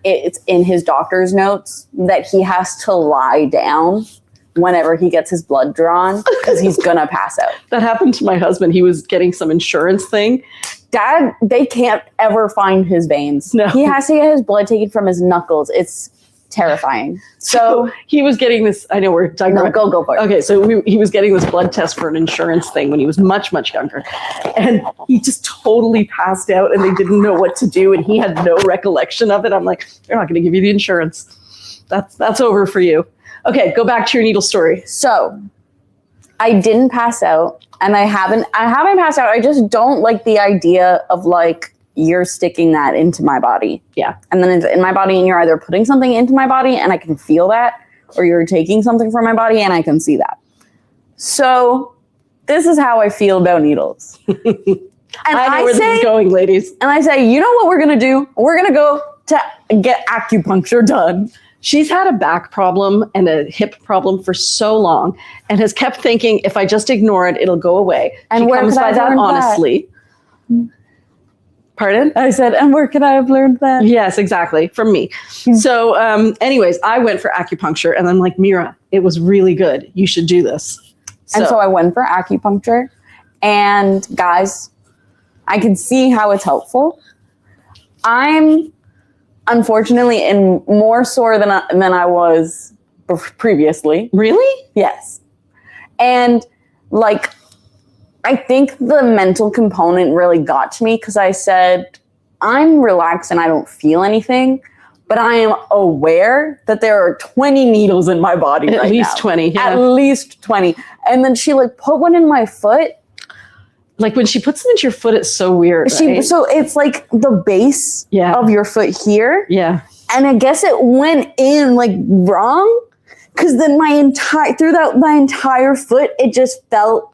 it's in his doctor's notes that he has to lie down whenever he gets his blood drawn because he's gonna pass out. That happened to my husband. He was getting some insurance thing. Dad, they can't ever find his veins. No. He has to get his blood taken from his knuckles. It's terrifying. So he was getting this. I know we're talking No, about. go for it. Okay, so he was getting this blood test for an insurance thing when he was much, much younger. And he just totally passed out and they didn't know what to do. And he had no recollection of it. I'm like, they're not going to give you the insurance. That's over for you. Okay, go back to your needle story. So I didn't pass out, and I haven't passed out. I just don't like the idea of you're sticking that into my body. Yeah. And then it's in my body, and you're either putting something into my body and I can feel that, or you're taking something from my body and I can see that. So this is how I feel about needles. And I know where this is going, ladies. And I say, you know what we're going to do? We're going to go to get acupuncture done. She's had a back problem and a hip problem for so long and has kept thinking, if I just ignore it, it'll go away. And she where comes could I by have that learned honestly. Pardon? I said, and where could I have learned that? Yes, exactly. From me. So anyways, I went for acupuncture and I'm like, Mira, it was really good. You should do this. And so I went for acupuncture, and guys, I can see how it's helpful. I'm unfortunately more sore than I was previously. Really? Yes. And I think the mental component really got to me because I said, I'm relaxed and I don't feel anything, but I am aware that there are 20 needles in my body right now. At least 20, yeah. At least 20. And then she put one in my foot. Like when she puts it into your foot, it's so weird. Right? So it's the base of your foot here. Yeah. And I guess it went in wrong because then my entire foot, it just felt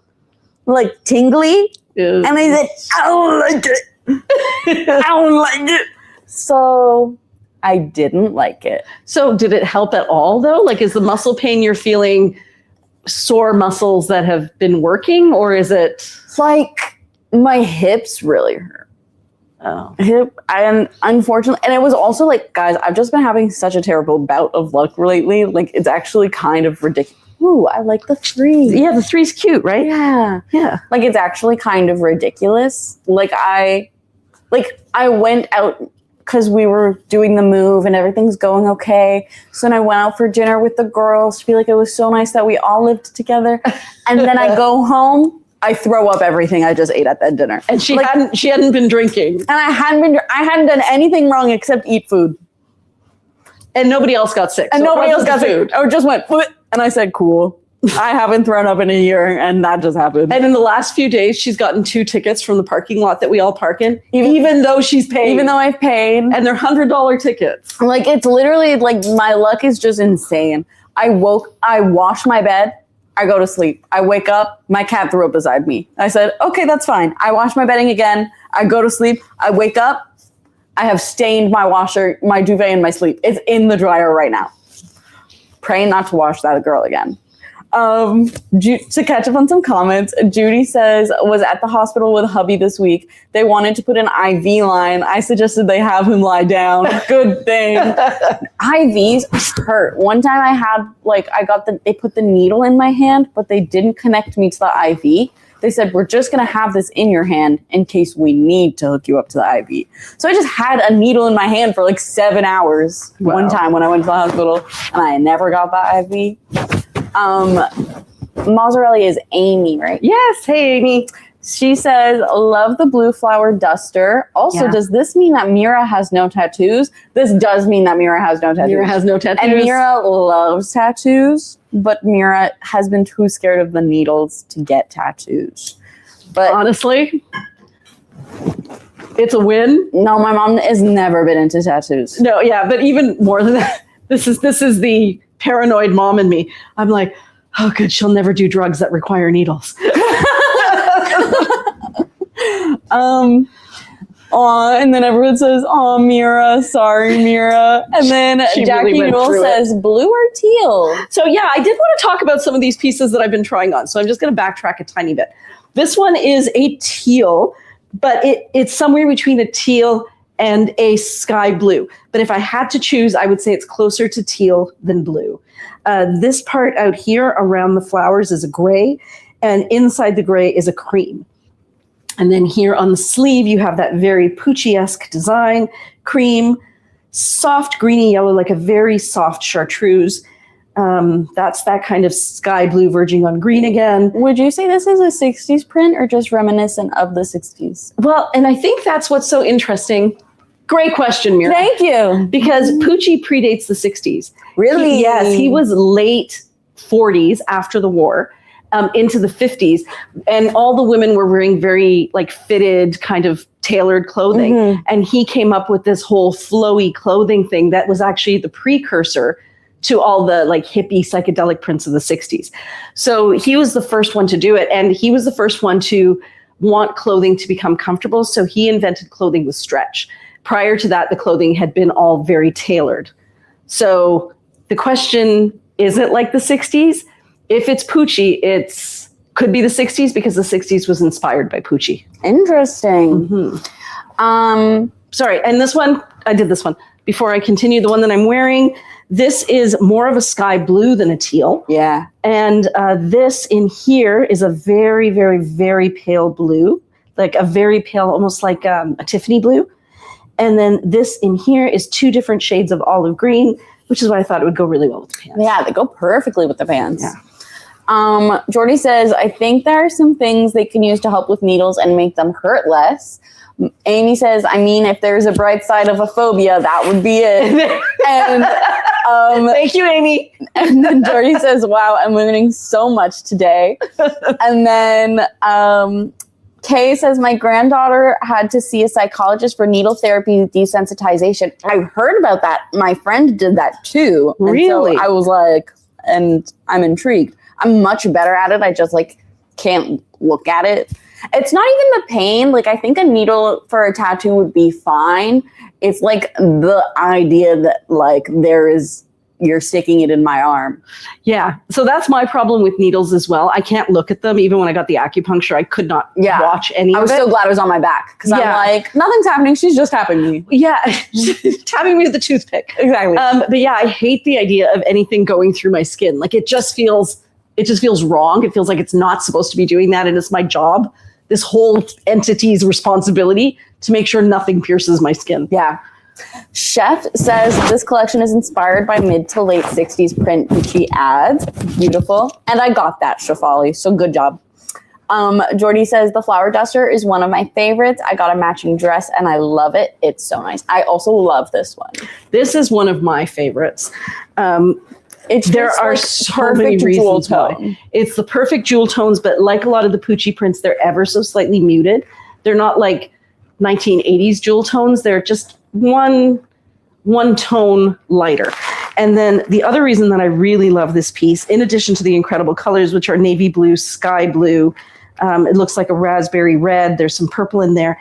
tingly. Ew. And I said, I don't like it. I don't like it. So I didn't like it. So did it help at all though? Is the muscle pain you're feeling sore muscles that have been working, or is it my hips really hurt? Oh. And unfortunately, and it was also guys, I've just been having such a terrible bout of luck lately. It's actually kind of ridiculous. Ooh, I like the 3. Yeah, the 3's cute, right? Yeah. Yeah. It's actually kind of ridiculous. I went out because we were doing the move and everything's going okay. So then I went out for dinner with the girls to be it was so nice that we all lived together. And then I go home, I throw up everything I just ate at that dinner. And she hadn't been drinking. And I hadn't done anything wrong except eat food. And nobody else got sick. And so nobody else got food. sick. Or just went, "Bleh," and I said, cool. I haven't thrown up in a year, and that just happened. And in the last few days, she's gotten 2 tickets from the parking lot that we all park in, even though she's paid. Even though I've paid. And they're $100 tickets. It's literally my luck is just insane. I washed my bed. I go to sleep. I wake up, my cat threw up beside me. I said, okay, that's fine. I wash my bedding again. I go to sleep. I wake up. I have stained my washer, my duvet in my sleep. It's in the dryer right now. Praying not to wash that girl again. To catch up on some comments, Judy says, was at the hospital with hubby this week. They wanted to put an IV line. I suggested they have him lie down. Good thing. IVs hurt. One time I had, they put the needle in my hand, but they didn't connect me to the IV. They said, we're just going to have this in your hand in case we need to hook you up to the IV. So I just had a needle in my hand for 7 hours one time when I went to the hospital, and I never got the IV. Mozzarella is Amy, right? Yes. Hey, Amy. She says, love the blue flower duster. Also, does this mean that Mira has no tattoos? This does mean that Mira has no tattoos. Mira has no tattoos. And Mira loves tattoos, but Mira has been too scared of the needles to get tattoos. But honestly, it's a win. No, my mom has never been into tattoos. No, yeah, but even more than that, this is the paranoid mom in me. I'm like, oh, good, she'll never do drugs that require needles. And then everyone says, "Oh, Mira, sorry, Mira." And then Jackie really Newell says, "Blue or teal?" So yeah, I did want to talk about some of these pieces that I've been trying on. So I'm just going to backtrack a tiny bit. This one is a teal, but it's somewhere between a teal and a sky blue. But if I had to choose, I would say it's closer to teal than blue. This part out here around the flowers is a gray, and inside the gray is a cream. And then here on the sleeve, you have that very Pucci-esque design, cream, soft greeny yellow, like a very soft chartreuse. That's that kind of sky blue verging on green again. Would you say this is a 60s print or just reminiscent of the 60s? Well, and I think that's what's so interesting. Great question, Mira. Thank you. Because Pucci predates the 60s. Really? Yes, he was late 40s after the war. Into the 50s, and all the women were wearing very fitted kind of tailored clothing. Mm-hmm. And he came up with this whole flowy clothing thing that was actually the precursor to all the hippie psychedelic prints of the 60s. So he was the first one to do it. And he was the first one to want clothing to become comfortable. So he invented clothing with stretch. Prior to that, the clothing had been all very tailored. So the question, is it like the 60s? If it's Pucci, could be the 60s because the 60s was inspired by Pucci. Interesting. Mm-hmm. Sorry, and this one, I did this one. Before I continue, the one that I'm wearing, this is more of a sky blue than a teal. Yeah. And this in here is a very, very, very pale blue, like a very pale, almost like a Tiffany blue. And then this in here is 2 different shades of olive green, which is why I thought it would go really well with the pants. Yeah, they go perfectly with the pants. Yeah. Jordy says, I think there are some things they can use to help with needles and make them hurt less. Amy says, I mean, if there's a bright side of a phobia, that would be it. And thank you, Amy. And then Jordy says, wow, I'm learning so much today. And then Kay says, my granddaughter had to see a psychologist for needle therapy desensitization. I've heard about that. My friend did that too. Really? And so I was like, and I'm intrigued. I'm much better at it. I just can't look at it. It's not even the pain. I think a needle for a tattoo would be fine. It's the idea that you're sticking it in my arm. Yeah. So that's my problem with needles as well. I can't look at them. Even when I got the acupuncture, I could not watch any of it. I was so glad it was on my back because I'm like, nothing's happening. She's just tapping me. Yeah. Tapping me with a toothpick. Exactly. But yeah, I hate the idea of anything going through my skin. It just feels wrong. It feels like it's not supposed to be doing that. And it's my job, this whole entity's responsibility to make sure nothing pierces my skin. Yeah. Chef says this collection is inspired by mid to late 60s print Pucci ads. Beautiful. And I got that, Shafali. So good job. Jordy says the flower duster is one of my favorites. I got a matching dress and I love it. It's so nice. I also love this one. This is one of my favorites. There are so many reasons why. It's the perfect jewel tones, but like a lot of the Pucci prints, they're ever so slightly muted. They're not like 1980s jewel tones. They're just one tone lighter. And then the other reason that I really love this piece, in addition to the incredible colors, which are navy blue, sky blue, it looks like a raspberry red, there's some purple in there,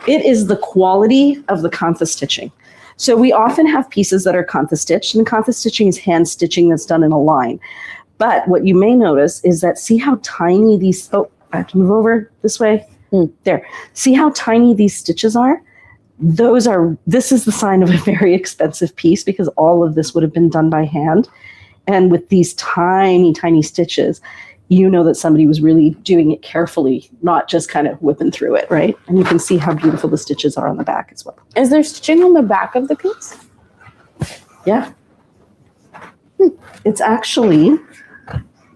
it is the quality of the kantha stitching. So we often have pieces that are kantha stitched, and kantha stitching is hand stitching that's done in a line. But what you may notice is that see how tiny these, oh, I have to move over this way. There. See how tiny these stitches are? This is the sign of a very expensive piece because all of this would have been done by hand. And with these tiny, tiny stitches, you know that somebody was really doing it carefully, not just kind of whipping through it, right? And you can see how beautiful the stitches are on the back as well. Is there stitching on the back of the piece? Yeah. It's actually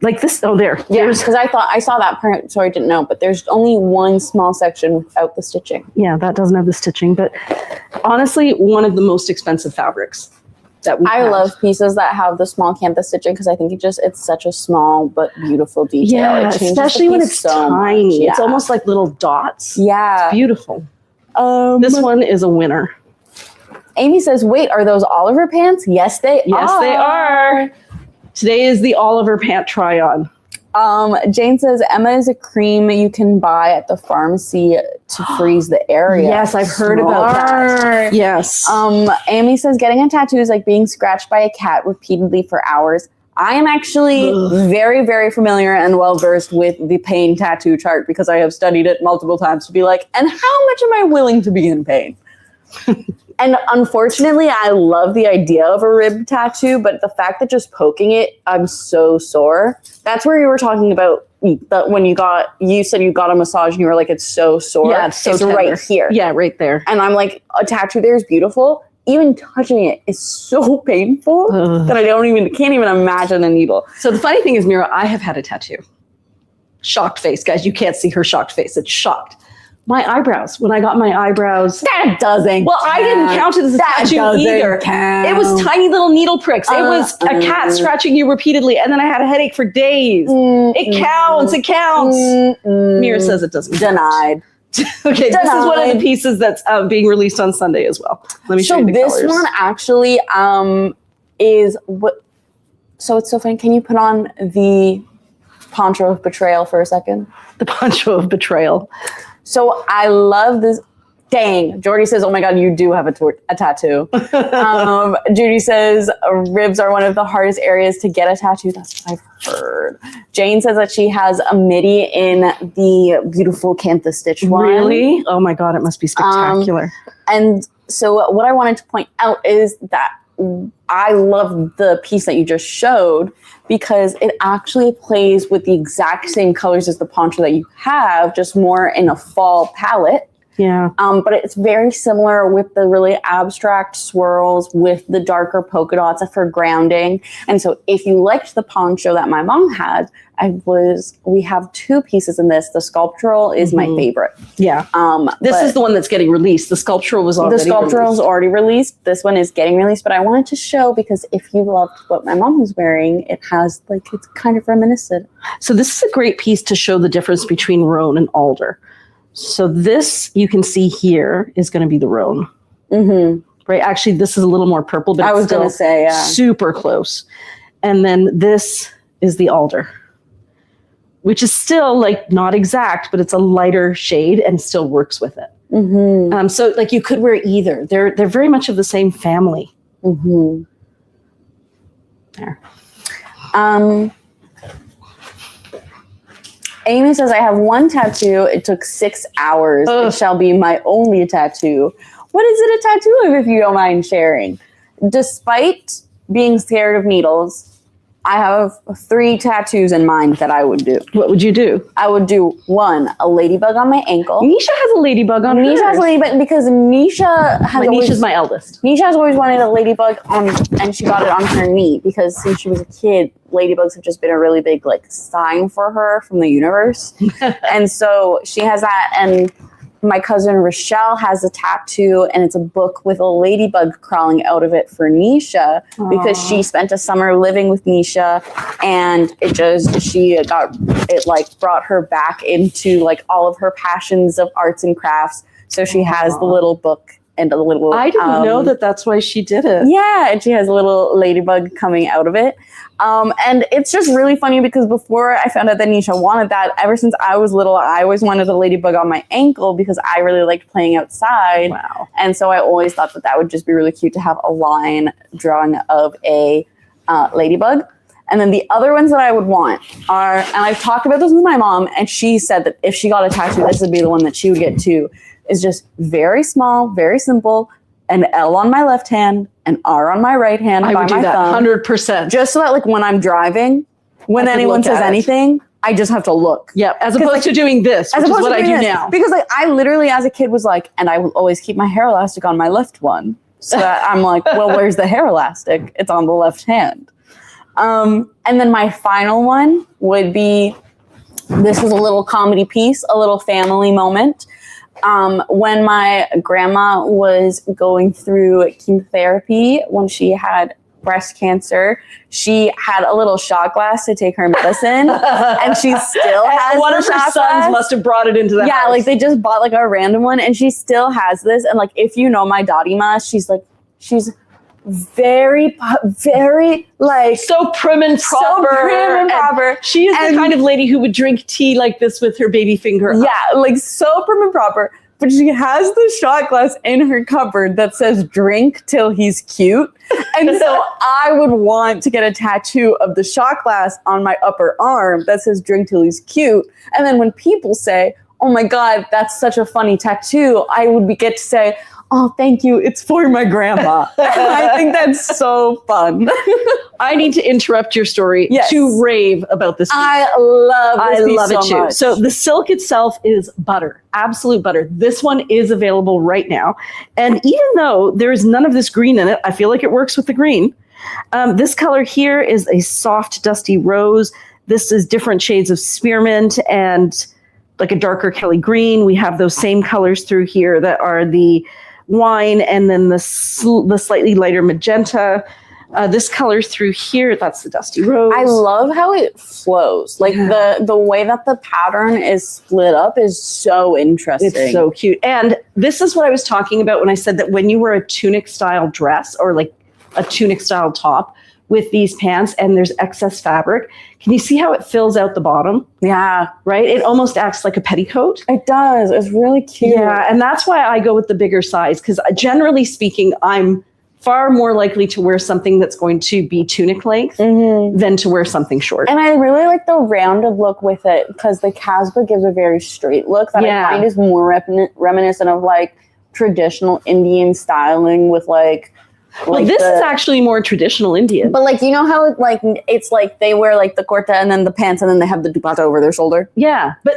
like this. Oh, there. Yeah, because I saw that part, so I didn't know. But there's only one small section without the stitching. Yeah, that doesn't have the stitching. But honestly, one of the most expensive fabrics that we have. love pieces that have the small kantha stitching because I think it's such a small but beautiful detail. Yeah, especially when it's so tiny. Yeah. It's almost like little dots. Yeah. It's beautiful. This one is a winner. Amy says, wait, are those Oliver pants? Yes, they are. Yes, they are. Today is the Oliver pant try on. Jane says, Emma is a cream you can buy at the pharmacy to freeze the area. Yes, I've heard about that. Yes. Amy says, getting a tattoo is like being scratched by a cat repeatedly for hours. I am actually very, very familiar and well-versed with the pain tattoo chart because I have studied it multiple times to be like, and how much am I willing to be in pain? And unfortunately, I love the idea of a rib tattoo, but the fact that just poking it, I'm so sore. That's where you were talking about that when you said you got a massage and you were like, it's so sore. Yeah, it's so tender. Right here. Yeah, right there. And I'm like, a tattoo there is beautiful. Even touching it is so painful that I can't even imagine a needle. So the funny thing is, Mira, I have had a tattoo. Shocked face, guys. You can't see her shocked face. It's shocked. My eyebrows. When I got my eyebrows. That doesn't Well, I didn't count it as a tattoo either. Count. It was tiny little needle pricks. It was a cat scratching you repeatedly, and then I had a headache for days. It counts. It counts. Mira says it doesn't count. Denied. Okay, this is one of the pieces that's being released on Sunday as well. Let me show you the colors. So this one actually is what. So it's so funny. Can you put on the poncho of betrayal for a second? The poncho of betrayal. So I love this. Dang, Jordy says, oh my God, you do have a tattoo. Judy says, ribs are one of the hardest areas to get a tattoo. That's what I've heard. Jane says that she has a midi in the beautiful kantha stitch one. Really? Oh my God, it must be spectacular. And so what I wanted to point out is that I love the piece that you just showed because it actually plays with the exact same colors as the poncho that you have, just more in a fall palette. Yeah. But it's very similar with the really abstract swirls with the darker polka dots for grounding. And so if you liked the poncho that my mom had, we have two pieces in this. The sculptural is my favorite. Yeah. This is the one that's getting released. The sculptural was already released. The sculptural is already released. This one is getting released, but I wanted to show because if you loved what my mom was wearing, it's kind of reminiscent. So this is a great piece to show the difference between roan and alder. So this, you can see here, is going to be the roan. Mm-hmm. Right? Actually, this is a little more purple, but I was going to say, yeah, super close. And then this is the alder, which is still like not exact, but it's a lighter shade and still works with it. Mm-hmm. So like you could wear either. They're very much of the same family. Mm-hmm. There. Amy says, I have one tattoo. It took 6 hours. Ugh. It shall be my only tattoo. What is it a tattoo of, if you don't mind sharing? Despite being scared of needles, I have 3 tattoos in mind that I would do. What would you do? I would do 1, a ladybug on my ankle. Nisha has a ladybug on hers. Nisha has a ladybug because Nisha's my eldest. Nisha has always wanted a ladybug and she got it on her knee because since she was a kid, ladybugs have just been a really big sign for her from the universe. And so she has that, and my cousin Rochelle has a tattoo, and it's a book with a ladybug crawling out of it for Nisha. Aww. Because she spent a summer living with Nisha, and it brought her back into all of her passions of arts and crafts. So she has the little book and a little. I didn't know that that's why she did it. Yeah, and she has a little ladybug coming out of it. And it's just really funny because before I found out that Nisha wanted that, ever since I was little, I always wanted a ladybug on my ankle because I really liked playing outside. Wow. And so I always thought that would just be really cute to have a line drawing of a ladybug. And then the other ones that I would want are, and I've talked about this with my mom, and she said that if she got a tattoo, this would be the one that she would get too, is just very small, very simple, an L on my left hand, an R on my right hand I by would do my that thumb. 100%. Just so that like when I'm driving, when anyone says anything, I just have to look. Yeah, as opposed to doing this, which is what I do now. Because like I literally as a kid was like, and I will always keep my hair elastic on my left one. So that I'm like, well, where's the hair elastic? It's on the left hand. And then my final one would be, this was a little comedy piece, a little family moment. When my grandma was going through chemotherapy, when she had breast cancer, she had a little shot glass to take her medicine, and she still has one of her shot sons glass. must have brought it into the house. Yeah, like they just bought like a random one, and she still has this. And like, if you know my Dadima, she's very like so prim and proper. So prim and proper. She is the kind of lady who would drink tea like this with her baby finger up. Yeah, like so prim and proper. But she has the shot glass in her cupboard that says "drink till he's cute," and so I would want to get a tattoo of the shot glass on my upper arm that says "drink till he's cute." And then when people say, "Oh my God, that's such a funny tattoo," I would get to say, "Oh, thank you. It's for my grandma." I think that's so fun. I need to interrupt your story to rave about this piece. I love this piece love it so too. much. So the silk itself is butter, absolute butter. This one is available right now. And even though there is none of this green in it, I feel like it works with the green. This color here is a soft, dusty rose. This is different shades of spearmint and like a darker Kelly green. We have those same colors through here that are the wine, and then the slightly lighter magenta. This color through here, that's the dusty rose. I love how it flows. Like the way that the pattern is split up is so interesting. It's so cute. And this is what I was talking about when I said that when you wear a tunic style dress or like a tunic style top with these pants and there's excess fabric, can you see how it fills out the bottom? Yeah. Right? It almost acts like a petticoat. It does. It's really cute. Yeah. And that's why I go with the bigger size, because generally speaking, I'm far more likely to wear something that's going to be tunic length than to wear something short. And I really like the rounded look with it because the Casbah gives a very straight look that I find is more reminiscent of like traditional Indian styling with like well, this is actually more traditional Indian. But like, you know how it's like they wear like the kurta and then the pants and then they have the dupatta over their shoulder? Yeah, but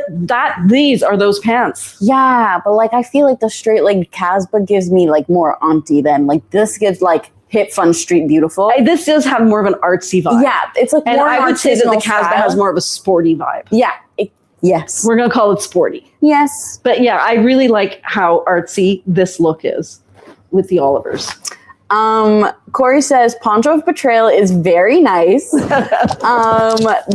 these are those pants. Yeah, but like I feel like the straight leg Casbah gives me like more auntie than like this gives like hip fun street beautiful. This does have more of an artsy vibe. Yeah, it's like and more I would say that the Casbah style has more of a sporty vibe. Yeah, yes. We're going to call it sporty. Yes. But yeah, I really like how artsy this look is with the Olivers. Corey says Poncho of Betrayal is very nice.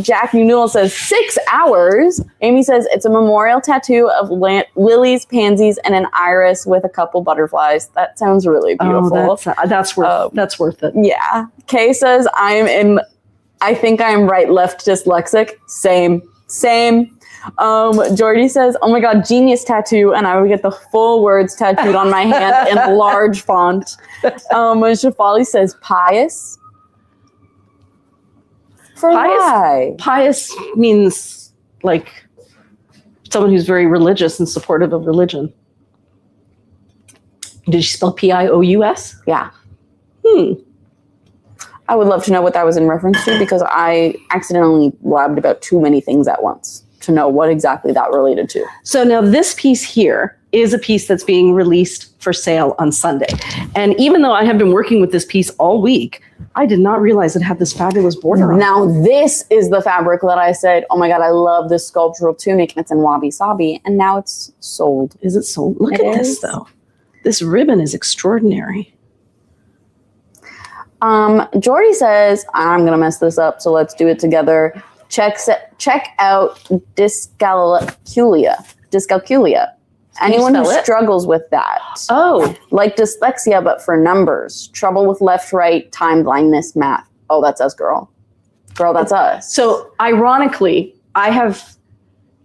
Jack Newell says 6 hours. Amy says it's a memorial tattoo of lilies, pansies, and an iris with a couple butterflies. That sounds really beautiful. Oh, that's worth it. Yeah. Kay says I think I'm right left dyslexic. Same. Jordy says, oh my God, genius tattoo. And I would get the full words tattooed on my hand in large font. Shafali says pious. Why? Pious means like someone who's very religious and supportive of religion. Did she spell Pious? Yeah. I would love to know what that was in reference to because I accidentally blabbed about too many things at once to know what exactly that related to. So now this piece here is a piece that's being released for sale on Sunday. And even though I have been working with this piece all week, I did not realize it had this fabulous border on it. Now this is the fabric that I said, oh my God, I love this sculptural tunic and it's in Wabi Sabi. And now it's sold. Is it sold? Look at this though. This ribbon is extraordinary. Jordy says, I'm going to mess this up, so let's do it together. Check out Dyscalculia. Anyone who spell it? struggles with that. Oh, Like dyslexia, but for numbers. Trouble with left, right, time, blindness, math. Oh, that's us, girl. Girl, that's us. so ironically, I have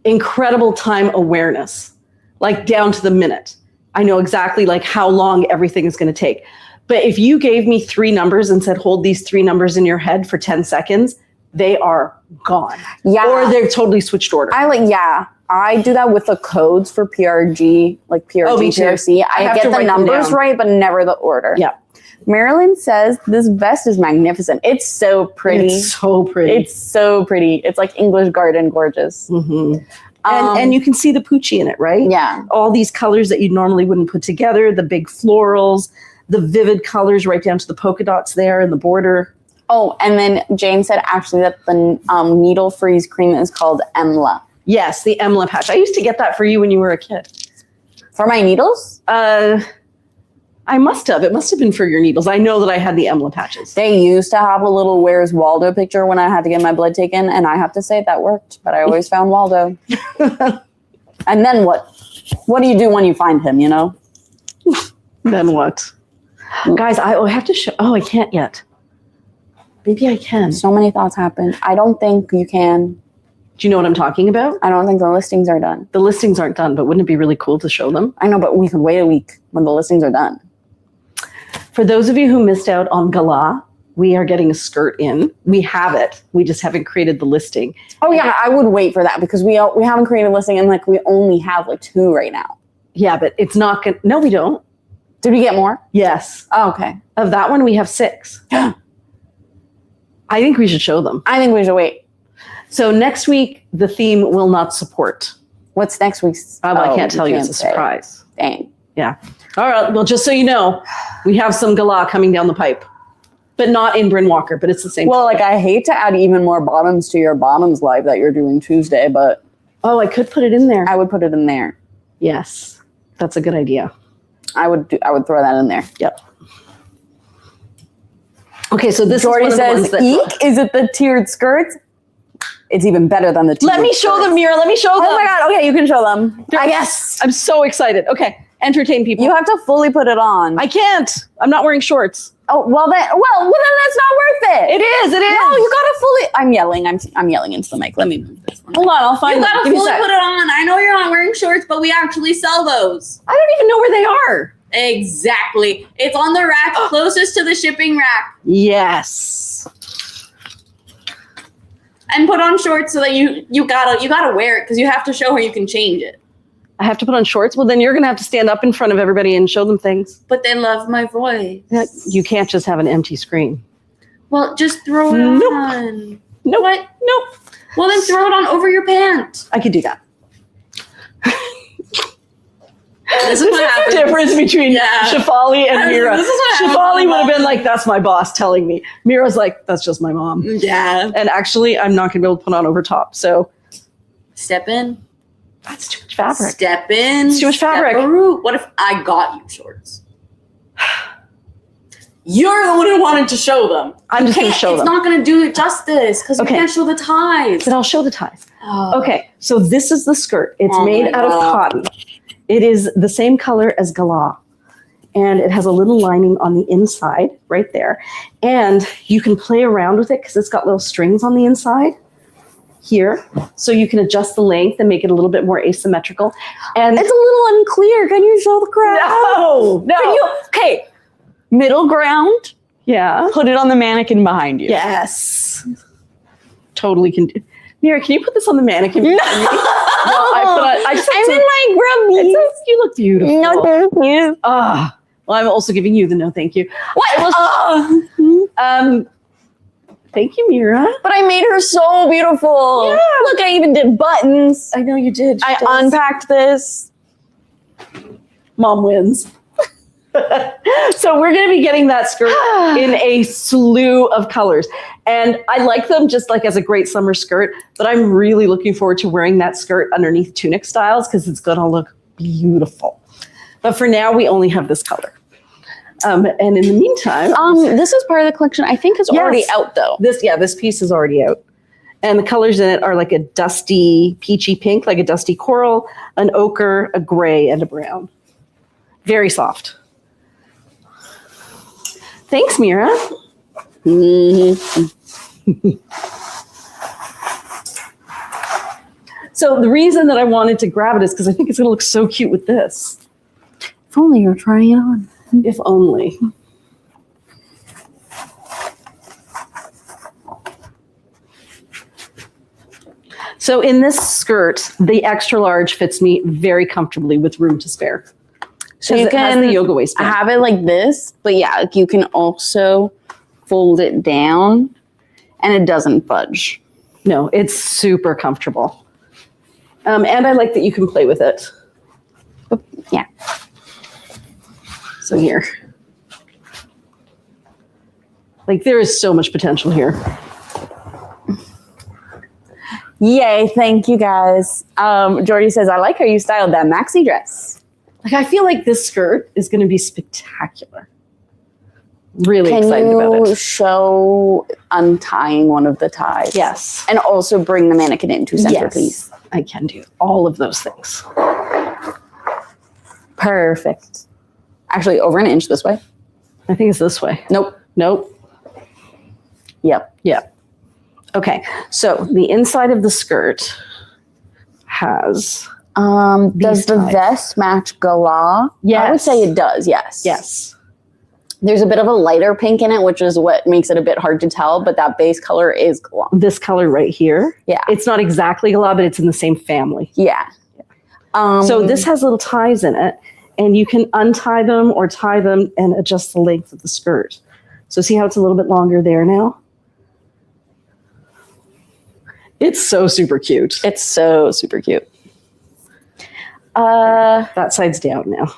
incredible time awareness, like down to the minute. I know exactly like how long everything is going to take. But if you gave me 3 numbers and said, hold these 3 numbers in your head for 10 seconds, they are gone. Yeah. Or they're totally switched order. I do that with the codes for PRG, like PRG, Oh, me too. PRC. I I have get to the write them numbers down. right, but never the order. Yeah. Marilyn says this vest is magnificent. It's so pretty. It's so pretty. It's so pretty. It's like English garden gorgeous. Mhm. And you can see the Pucci in it, right? Yeah. All these colors that you normally wouldn't put together, the big florals, the vivid colors right down to the polka dots there in the border. Oh, and then Jane said actually that the needle freeze cream is called Emla. Yes, the Emla patch. I used to get that for you when you were a kid. For my needles? I must have. It must have been for your needles. I know that I had the Emla patches. They used to have a little Where's Waldo picture when I had to get my blood taken, and I have to say that worked, but I always found Waldo. And then what? What do you do when you find him, you know? Then what? Guys, I have to show. Oh, I can't yet. Maybe I can. So many thoughts happen. I don't think you can. Do you know what I'm talking about? I don't think the listings are done. The listings aren't done, but wouldn't it be really cool to show them? I know, but we could wait a week when the listings are done. For those of you who missed out on Gala, we are getting a skirt in. We have it. We just haven't created the listing. Oh yeah, I would wait for that because we haven't created a listing and like we only have like 2 right now. Yeah, but it's not going to... No, we don't. Did we get more? Yes. Oh, okay. Of that one, we have 6. I think we should show them. I think we should wait. So next week, the theme will not support. What's next week's? I can't tell you. It's a say. surprise. Dang. Yeah. All right. Well, just so you know, we have some Gala coming down the pipe, but not in Bryn Walker, but it's the same. Well, like I hate to add even more bottoms to your bottoms live that you're doing Tuesday, but Oh, I could put it in there. I would put it in there. Yes. That's a good idea. I would throw that in there. Yep. Okay, so this Jordy is one of the says, ones that... "Eek, is it the tiered skirts?" It's even better than the tiered Let me show skirts. them, Mira. Let me show them. Oh my god, okay, you can show them. I guess. I'm so excited. Okay, entertain people. You have to fully put it on. I can't. I'm not wearing shorts. Well then that's not worth it. It is. It is. No, you gotta fully. I'm yelling into the mic. Let me move this one. Hold on. I'll find You them. gotta Give me a fully sec. put it on. I know you're not wearing shorts, but we actually sell those. I don't even know where they are. Exactly. It's on the rack closest to the shipping rack. Yes. And put on shorts so that you gotta wear it because you have to show her you can change it. I have to put on shorts. Well, then you're gonna have to stand up in front of everybody and show them things. But they love my voice. You can't just have an empty screen. Well, just throw it Nope. on. Nope. What? Nope. Well, then throw it on over your pant. I could do that. This is This what is happens. the difference between Yeah. Shefali and Mira. This is what happens Shefali when would have mom- been like, that's my boss telling me. Mira's like, that's just my mom. Yeah. And actually, I'm not going to be able to put on over top. So Step in. that's too much fabric. Step in. It's too much fabric. Step-a-roo. What if I got you shorts? You're the one who wanted to show them. I'm just going to show It's them. not going to do it justice because Okay. you can't show the ties. But I'll show the ties. Oh. Okay, so this is the skirt. It's Oh made my out of God. cotton. It is the same color as Gala. And it has a little lining on the inside right there. And you can play around with it because it's got little strings on the inside here. So you can adjust the length and make it a little bit more asymmetrical. And It's a little unclear. Can you show the crowd? no. Can you? Okay. Middle ground. Yeah. Put it on the mannequin behind you. Yes. Totally can do. Mira, can you put this on the mannequin? No. I'm in my grubby. You look beautiful. No, thank you. Well, I'm also giving you the no thank you. What? Thank you, Mira. But I made her so beautiful. Yeah. Look, I even did buttons. I know you did. I unpacked this. Mom wins. So we're going to be getting that skirt in a slew of colors. And I like them just like as a great summer skirt, but I'm really looking forward to wearing that skirt underneath tunic styles because it's going to look beautiful. But for now, we only have this color. And in the meantime, This is part of the collection. I think it's Yes. already out though. this piece is already out. And the colors in it are like a dusty peachy pink, like a dusty coral, an ochre, a gray, and a brown. Very soft. Thanks, Mira. So the reason that I wanted to grab it is because I think it's going to look so cute with this. If only you were trying it on. If only. So in this skirt, the extra large fits me very comfortably with room to spare. So you It has can the yoga waistband. have it like this, but yeah, like you can also fold it down and it doesn't budge. No, it's super comfortable. And I like that you can play with it. Yeah. So here. Like there is so much potential here. Yay, thank you guys. Jordy says, I like how you styled that maxi dress. Like I feel like this skirt is going to be spectacular. Really Can excited about you it. show untying one of the ties? Yes. And also bring the mannequin into center, Yes, please. I can do all of those things. Perfect. Actually, over an inch this way. I think it's this way. Nope. Nope. Yep. Yeah. Okay. So the inside of the skirt has Does the ties. vest match gala? I would Yes. say it does, yes. yes. There's a bit of a lighter pink in it, which is what makes it a bit hard to tell, but that base color is gala. This color right here. Yeah. It's not exactly gala, but it's in the same family. Yeah. So this has little ties in it, and you can untie them or tie them and adjust the length of the skirt. So see how it's a little bit longer there now? It's so super cute. It's so super cute. That side's down now.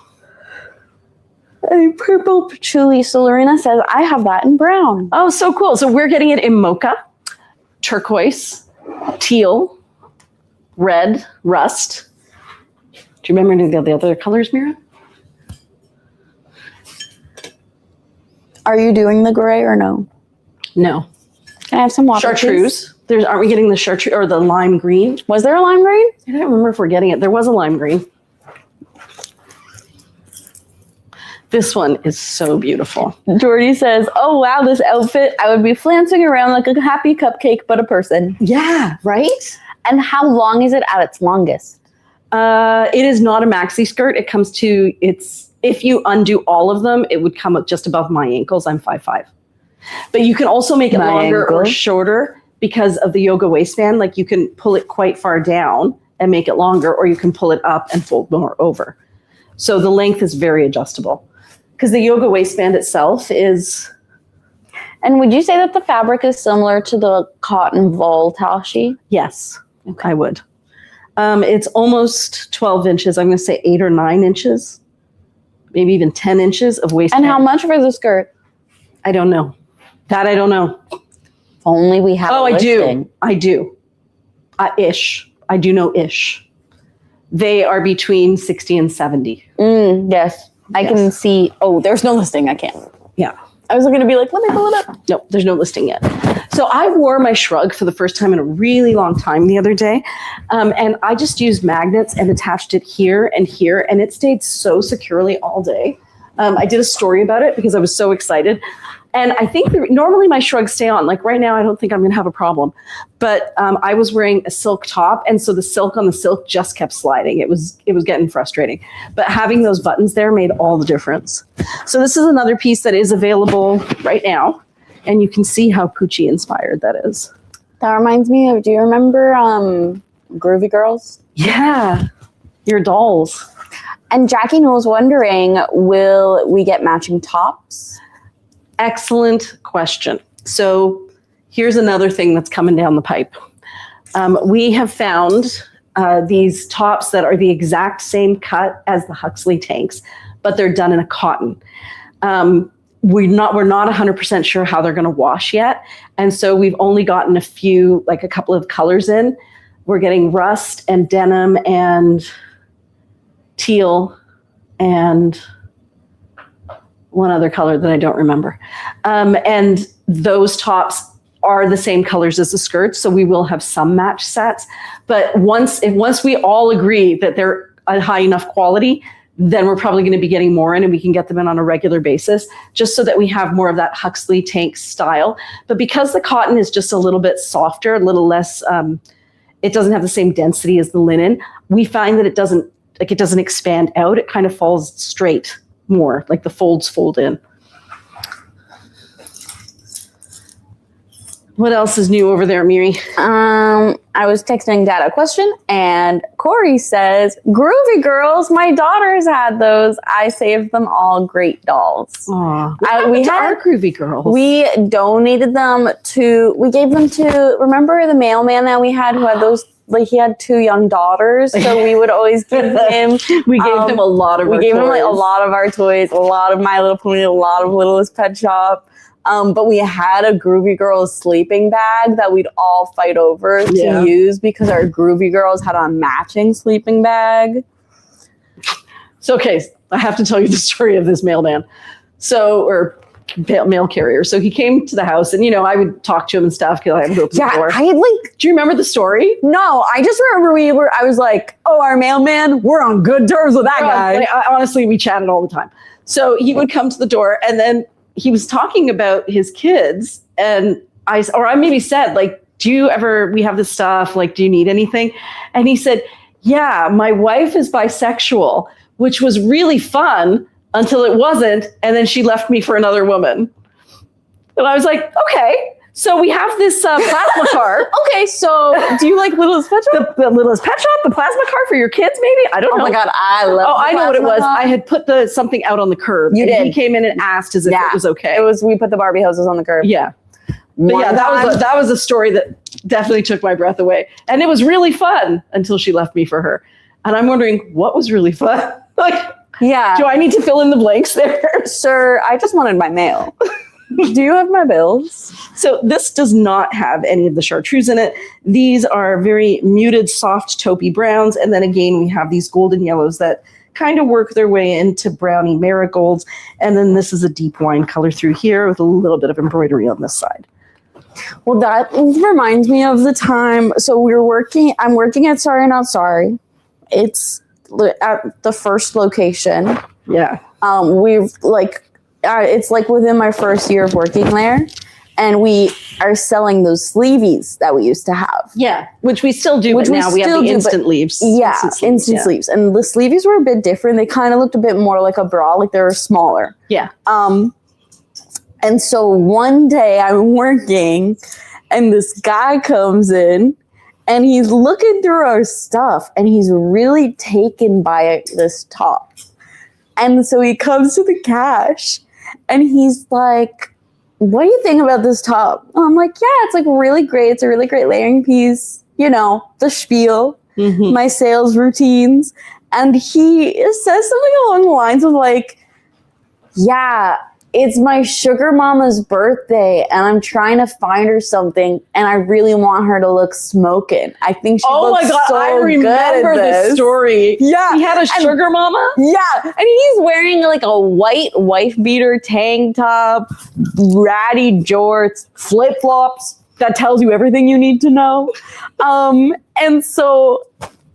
A purple patchouli. So Lorena says, I have that in brown. Oh, so cool. So we're getting it in mocha, turquoise, teal, red, rust. Do you remember any of the other colors, Mira? Are you doing the gray or no? No. Can I have some water, please? Chartreuse. Aren't we getting the chartreuse or the lime green? Was there a lime green? I don't remember if we're getting it. There was a lime green. This one is so beautiful. Jordy says, oh, wow, this outfit, I would be flancing around like a happy cupcake, but a person. Yeah, right? And how long is it at its longest? It is not a maxi skirt. It comes to, if you undo all of them, it would come up just above my ankles. I'm 5'5". But you can also make it My longer or ankle? shorter because of the yoga waistband. Like you can pull it quite far down and make it longer, or you can pull it up and fold more over. So the length is very adjustable because the yoga waistband itself is. And would you say that the fabric is similar to the cotton voile tashi? Yes, I would. It's almost 12 inches. I'm going to say 8 or 9 inches, maybe even 10 inches of waistband. And how much for the skirt? I don't know. That I don't know. If only we had Oh, a I listing. do. I do. Ish. I do know ish. They are between 60 and 70. Yes. I Yes. can see. Oh, there's no listing. I can't. Yeah. I was going to be like, let me pull it up. No, there's no listing yet. So I wore my shrug for the first time in a really long time the other day. And I just used magnets and attached it here, and it stayed so securely all day. I did a story about it because I was so excited. And I think normally my shrugs stay on. Like right now, I don't think I'm going to have a problem. But I was wearing a silk top, and so the silk on the silk just kept sliding. It was getting frustrating. But having those buttons there made all the difference. So this is another piece that is available right now, and you can see how Pucci inspired that is. That reminds me of, do you remember Groovy Girls? Yeah, your dolls. And Jackie was wondering, will we get matching tops? Excellent question. So here's another thing that's coming down the pipe. We have found these tops that are the exact same cut as the Huxley tanks, but they're done in a cotton. We're not 100% sure how they're going to wash yet. And so we've only gotten a couple of colors in. We're getting rust and denim and teal and one other color that I don't remember. And those tops are the same colors as the skirts. So we will have some match sets. But once we all agree that they're a high enough quality, then we're probably going to be getting more in, and we can get them in on a regular basis, just so that we have more of that Huxley tank style. But because the cotton is just a little bit softer, a little less, it doesn't have the same density as the linen, we find that it doesn't expand out. It kind of falls straight more, like the folds fold in. What else is new over there, Miri? I was texting Dad a question, and Corey says, "Groovy girls, my daughters had those. I saved them all. Great dolls." Aww. We had our groovy girls. We donated them to. We gave them to. Remember the mailman that we had who had those? Like, he had 2 young daughters, so we would always give him. We gave him a lot of. We gave him like a lot of our toys, a lot of My Little Pony, a lot of Littlest Pet Shop. But we had a Groovy Girls sleeping bag that we'd all fight over to use because our Groovy Girls had a matching sleeping bag. So, okay, I have to tell you the story of this mailman. Or mail carrier. So he came to the house, and, I would talk to him and stuff because I would open the door. Do you remember the story? No, I just remember I was like, oh, our mailman, we're on good terms with that guy. Honestly, we chatted all the time. So he would come to the door, and then he was talking about his kids, and I maybe said, like, we have this stuff, like, do you need anything? And he said, yeah, my wife is bisexual, which was really fun until it wasn't, and then she left me for another woman. And I was like, okay, so we have this plasma car. Okay, so do you like Littlest Pet Shop? The Littlest Pet Shop, the plasma car for your kids, maybe? I don't know. Oh my God, I love Oh, I know what it was. I had put something out on the curb. You did. He came in and asked as if it was okay. We put the Barbie houses on the curb. Yeah. But yeah, that was a story that definitely took my breath away. And it was really fun until she left me for her. And I'm wondering, what was really fun? Like, yeah. Do I need to fill in the blanks there? Sir, I just wanted my mail. Do you have my bills? So this does not have any of the chartreuse in it. These are very muted, soft, taupey browns. And then again, we have these golden yellows that kind of work their way into browny marigolds. And then this is a deep wine color through here with a little bit of embroidery on this side. Well, that reminds me of the time. So I'm working at sariKNOTsari. It's at the first location. Yeah. It's like within my first year of working there, and we are selling those sleeveys that we used to have. Yeah, which we still do, but now we have the instant sleeves. Yeah, instant sleeves. And the sleeveys were a bit different. They kind of looked a bit more like a bra, like they were smaller. Yeah. And so one day I'm working, and this guy comes in, and he's looking through our stuff, and he's really taken by this top. And so he comes to the cash, and he's like, what do you think about this top? And I'm like, yeah, it's like really great. It's a really great layering piece. The spiel, my sales routines. And he says something along the lines of like, yeah, it's my sugar mama's birthday, and I'm trying to find her something, and I really want her to look smoking. I think she looks so good. Oh my God, I remember this story. Yeah. He had a sugar mama? Yeah. And he's wearing like a white wife beater tank top, ratty jorts, flip-flops. That tells you everything you need to know. And so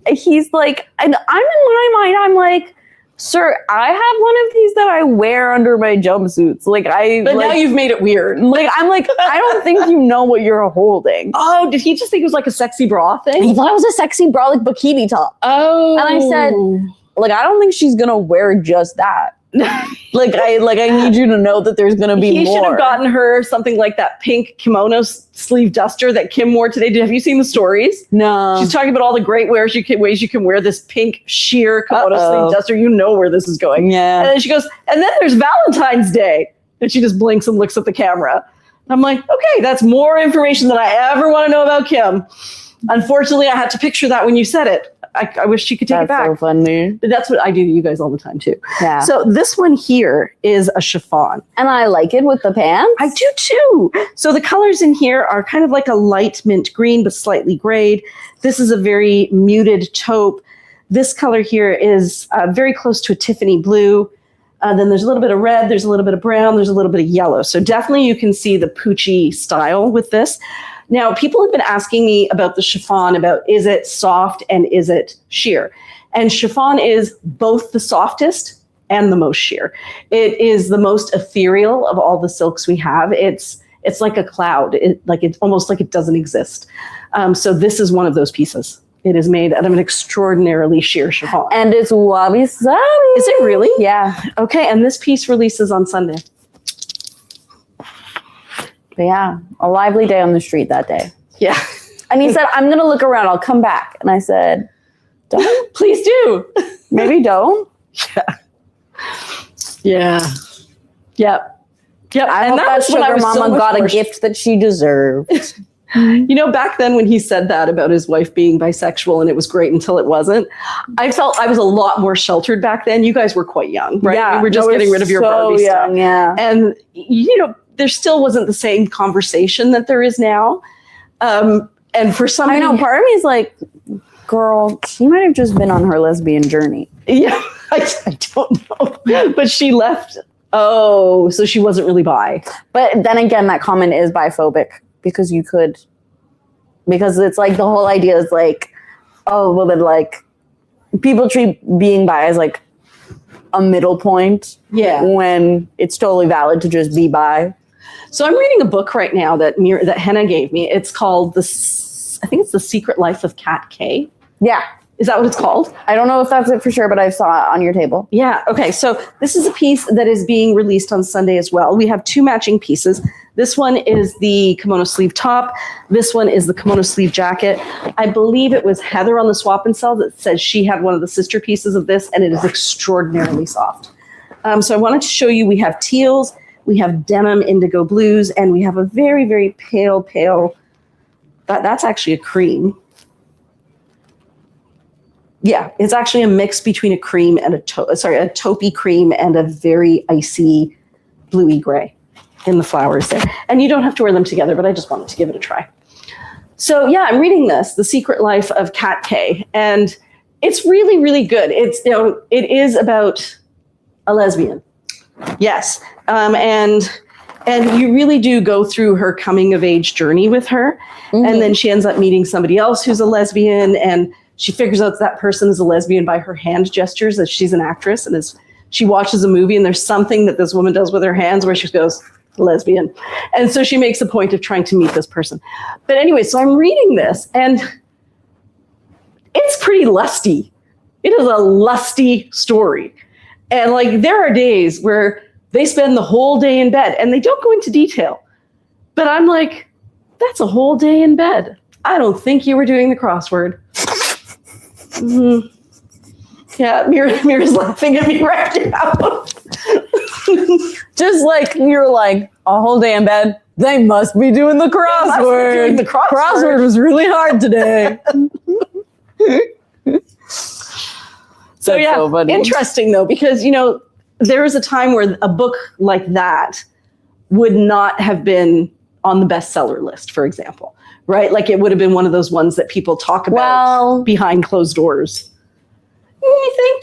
he's like, and I'm in my mind, I'm like, sir, I have one of these that I wear under my jumpsuits. But now you've made it weird. I don't think you know what you're holding. Oh, did he just think it was like a sexy bra thing? He thought it was a sexy bra, like bikini top. Oh. And I said, I don't think she's gonna wear just that. I need you to know that there's gonna be more. He should have gotten her something like that pink kimono sleeve duster that Kim wore today. Have you seen the stories? No. She's talking about all the great ways you can wear this pink sheer kimono sleeve duster. You know where this is going. Yeah. And then she goes, and then there's Valentine's Day. And she just blinks and looks at the camera. I'm like, okay, that's more information than I ever want to know about Kim. Unfortunately, I had to picture that when you said it. I wish she could take it back. That's so funny. But that's what I do to you guys all the time, too. Yeah. So this one here is a chiffon. And I like it with the pants. I do, too. So the colors in here are kind of like a light mint green, but slightly grayed. This is a very muted taupe. This color here is very close to a Tiffany blue. Then there's a little bit of red, there's a little bit of brown, there's a little bit of yellow. So definitely you can see the Pucci style with this. Now, people have been asking me about the chiffon, about is it soft and is it sheer? And chiffon is both the softest and the most sheer. It is the most ethereal of all the silks we have. It's like a cloud. It's almost like it doesn't exist. So this is one of those pieces. It is made out of an extraordinarily sheer chiffon. And it's wabi-sabi. Is it really? Yeah. Okay, and this piece releases on Sunday. But yeah, a lively day on the street that day. Yeah. And he said, I'm going to look around. I'll come back. And I said, don't. Please do. Maybe don't. Yeah. Yep. I hope that sugar mama got a gift that she deserved. You know, back then when he said that about his wife being bisexual and it was great until it wasn't, I felt I was a lot more sheltered back then. You guys were quite young, right? Yeah, we were just getting rid of your Barbie stuff. Yeah. And, you know, there still wasn't the same conversation that there is now. And for somebody... I know, part of me is like, girl, she might have just been on her lesbian journey. Yeah, I don't know. But she left. Oh, so she wasn't really bi. But then again, that comment is biphobic. Because it's like the whole idea is like, oh, well then like people treat being bi as like a middle point. Yeah. When it's totally valid to just be bi. So I'm reading a book right now that Henna gave me. It's called I think it's The Secret Life of Kat K. Yeah. Is that what it's called? I don't know if that's it for sure, but I saw it on your table. Yeah. Okay. So this is a piece that is being released on Sunday as well. We have two matching pieces. This one is the kimono sleeve top. This one is the kimono sleeve jacket. I believe it was Heather on the Swap and Sell that says she had one of the sister pieces of this, and it is extraordinarily soft. So I wanted to show you, we have teals, we have denim indigo blues, and we have a very, very pale, that's actually a cream. Yeah, it's actually a mix between a cream and a taupey cream and a very icy bluey gray in the flowers there. And you don't have to wear them together, but I just wanted to give it a try. So yeah, I'm reading this, The Secret Life of Kat K, and it's really, really good. It's, you know, it is about a lesbian. Yes. And you really do go through her coming of age journey with her. Mm-hmm. And then she ends up meeting somebody else who's a lesbian, and she figures out that person is a lesbian by her hand gestures, as she's an actress, and as she watches a movie and there's something that this woman does with her hands where she goes, lesbian. And so she makes a point of trying to meet this person. But anyway, so I'm reading this and it's pretty lusty. It is a lusty story. And like, there are days where they spend the whole day in bed and they don't go into detail. But I'm like, that's a whole day in bed. I don't think you were doing the crossword. Mm-hmm. Yeah, Mira's laughing at me right now. Just like you're like a whole day in bed. They must be doing the crossword. The crossword was really hard today. So yeah, so interesting though, because you know there was a time where a book like that would not have been on the bestseller list, for example, right? Like it would have been one of those ones that people talk about behind closed doors. Do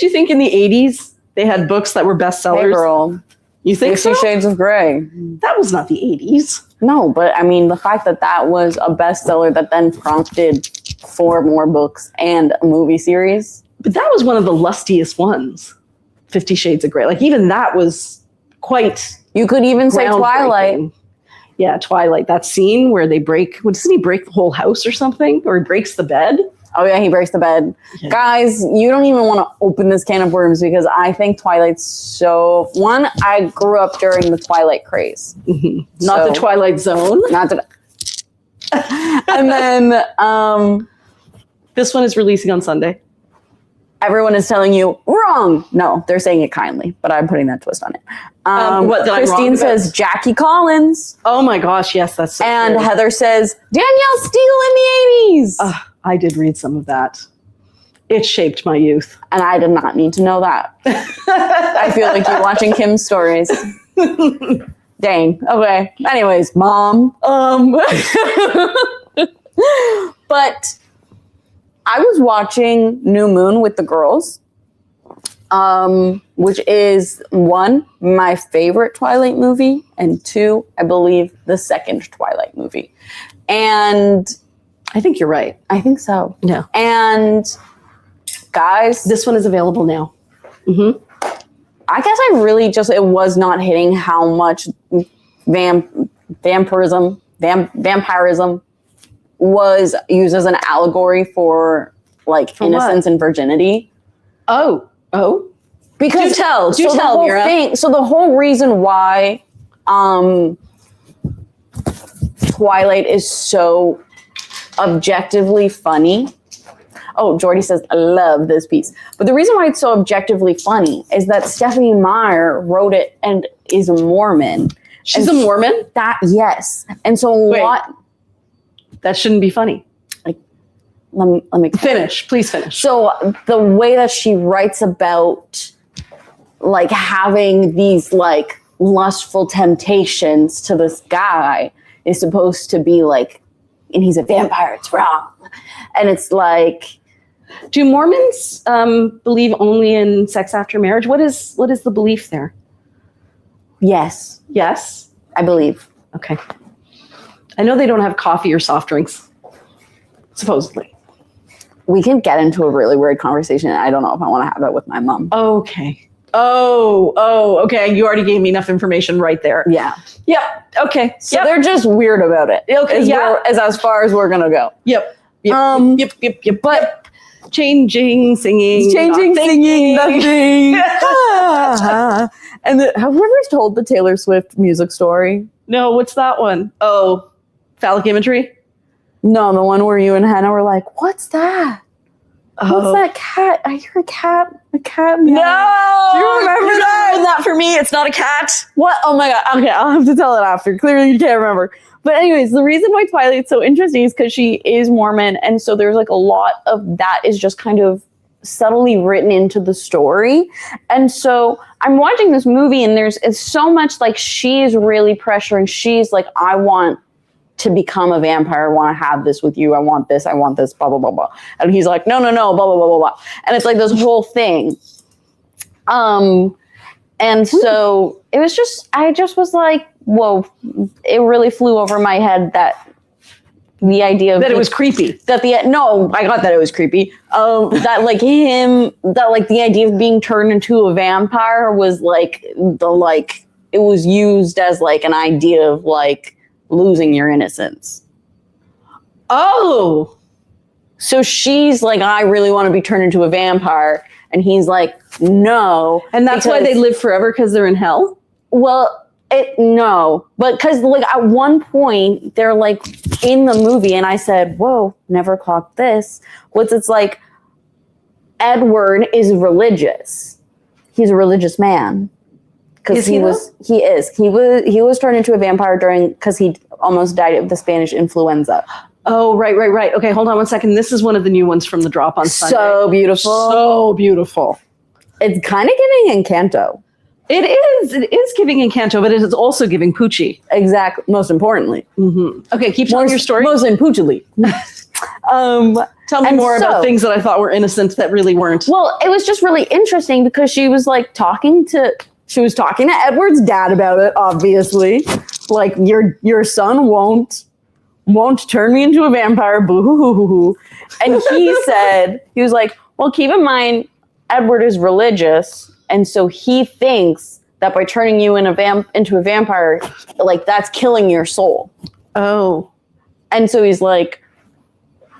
you think in the 80s they had books that were bestsellers? Hey girl. You think 50 Shades of Grey. That was not the 80s. No, but I mean, the fact that that was a bestseller that then prompted 4 more books and a movie series. But that was one of the lustiest ones, 50 Shades of Grey. Like even that was quite... You could even say Twilight. Yeah, Twilight. That scene where they break... Doesn't he break the whole house or something? Or he breaks the bed? Oh yeah, he breaks the bed. Yeah. Guys, you don't even want to open this can of worms because I think Twilight's so... One, I grew up during the Twilight craze. Mm-hmm. Not the Twilight Zone. Not the... And then... this one is releasing on Sunday. Everyone is telling you, wrong. No, they're saying it kindly, but I'm putting that twist on it. Christine says, Jackie Collins. Oh my gosh, yes, that's so And true. Heather says, Danielle Steele in the 80s. I did read some of that. It shaped my youth. And I did not need to know that. I feel like you're watching Kim's stories. Dang. Okay. Anyways, Mom. But I was watching New Moon with the girls, which is 1, my favorite Twilight movie, and 2, I believe, the second Twilight movie. And I think you're right. I think so. Yeah. And guys, This one is available now. I guess I really just, it was not hitting how much vampirism was used as an allegory for like innocence and virginity. Oh. Because Do tell, the whole Mira. thing, so the whole reason why Twilight is so objectively funny. Oh, Jordy says, I love this piece. But the reason why it's so objectively funny is that Stephanie Meyer wrote it and is a Mormon. She's a Mormon? Yes. And so what? That shouldn't be funny. Let me Please finish. So the way that she writes about like having these like lustful temptations to this guy is supposed to be like, and he's a vampire, it's wrong. And it's like, do Mormons believe only in sex after marriage? What is the belief there? yes, Yes? I believe. Okay. I know they don't have coffee or soft drinks, supposedly. We can get into a really weird conversation. I don't know if I want to have that with my mom. Okay. Oh, okay. You already gave me enough information right there. Yeah. Yep. Okay. So they're just weird about it. Okay, As far as we're going to go. Yep. Yep. But changing, singing. singing, nothing. And have you ever told the Taylor Swift music story? No, what's that one? Oh, phallic imagery? No, the one where you and Hannah were like, what's that? What's that cat? I hear a cat meow. No! Do you remember that? Ruin that for me. It's not a cat. What? Oh my God. Okay, I'll have to tell it after. Clearly you can't remember. But anyways, the reason why Twilight's so interesting is because she is Mormon. And so there's like a lot of that is just kind of subtly written into the story. And so I'm watching this movie and it's so much like she's really pressuring. She's like, I want to become a vampire. I want to have this with you. I want this, blah, blah, blah, blah. And he's like, no, blah, blah, blah, blah, blah. And it's like this whole thing. And so it was just, I just was like, whoa, it really flew over my head that the idea of That it was creepy. No, I got that it was creepy. That like the idea of being turned into a vampire was like it was used as like an idea of like losing your innocence. Oh. So she's like, I really want to be turned into a vampire. And he's like, no. And that's why they live forever, because they're in hell? Well, no. But because like at one point they're like in the movie and I said, whoa, never clocked this. It's like Edward is religious. He's a religious man. Because he was turned into a vampire because he almost died of the Spanish influenza. Oh, right. Okay, hold on one second. This is one of the new ones from the drop on Sunday. So beautiful. So beautiful. It's kind of giving Encanto. It is giving Encanto, but it is also giving Pucci. Exactly. Most importantly. Mm-hmm. Okay, keep telling your story. Most importantly. Tell me more about things that I thought were innocent that really weren't. Well, it was just really interesting because she was like talking to Edward's dad about it, obviously. Like, your son won't turn me into a vampire, boo-hoo-hoo-hoo. And he was like, well, keep in mind, Edward is religious, and so he thinks that by turning you into a vampire, like, that's killing your soul. Oh. And so he's like,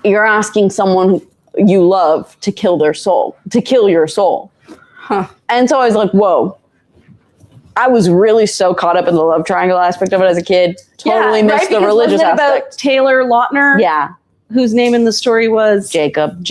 you're asking someone you love to kill your soul. Huh. And so I was like, whoa. I was really so caught up in the love triangle aspect of it as a kid. Totally missed the religious aspect. aspect. About Taylor Lautner? Yeah. Whose name in the story was? Jacob.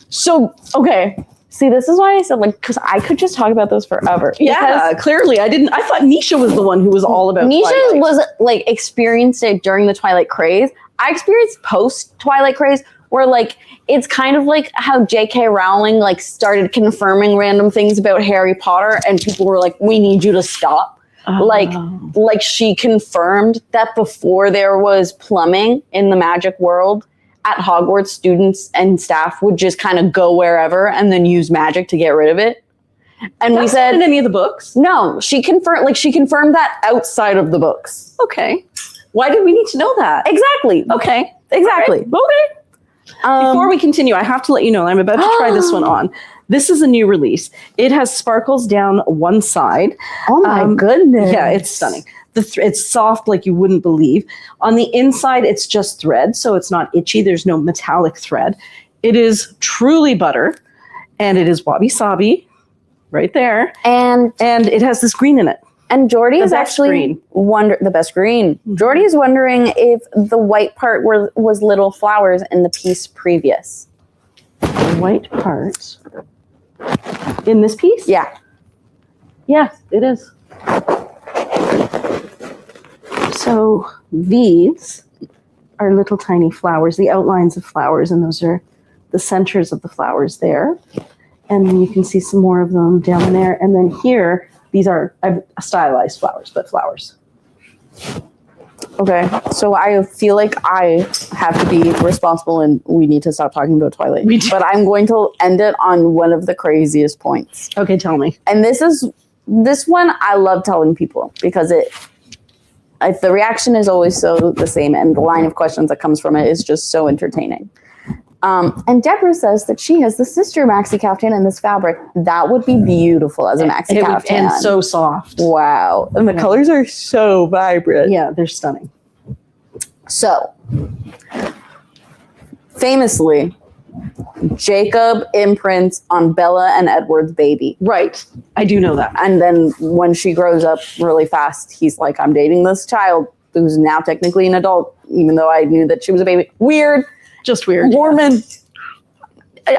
So, okay. See, this is why I said, like, because I could just talk about this forever. Yeah, clearly. I thought Nisha was the one who was all about Nisha Twilight. was, like, experienced it during the Twilight craze. I experienced post-Twilight craze where, like, it's kind of like how J.K. Rowling, like, started confirming random things about Harry Potter and people were like, we need you to stop. Oh. Like she confirmed that before there was plumbing in the magic world, at Hogwarts, students and staff would just kind of go wherever and then use magic to get rid of it. And we said, in any of the books? no, she confirmed that outside of the books. Okay. Why did we need to know that? Exactly. Okay. Exactly. Okay. Before we continue, I have to let you know I'm about to try this one on. This is a new release. It has sparkles down one side. Oh my goodness. Yeah, it's stunning. It's soft like you wouldn't believe. On the inside, it's just thread, so it's not itchy. There's no metallic thread. It is truly butter, and it is wabi-sabi right there. And it has this green in it. And Jordy is actually the best green. Jordy is wondering if the white part was little flowers in the piece previous. The white part in this piece? Yeah. Yeah, it is. So these are little tiny flowers, the outlines of flowers, and those are the centers of the flowers there. And then you can see some more of them down there. And then here, these are stylized flowers, but flowers. Okay, so I feel like I have to be responsible and we need to stop talking about Twilight. We do. But I'm going to end it on one of the craziest points. Okay, tell me. And this one I love telling people because the reaction is always so the same and the line of questions that comes from it is just so entertaining. And Deborah says that she has the sister maxi caftan in this fabric. That would be beautiful as a maxi caftan. And so soft. Wow. And the colors are so vibrant. Yeah, they're stunning. So, famously, Jacob imprints on Bella and Edward's baby. Right. I do know that. And then when she grows up really fast, he's like, I'm dating this child who's now technically an adult, even though I knew that she was a baby. Weird. Just weird. Mormon.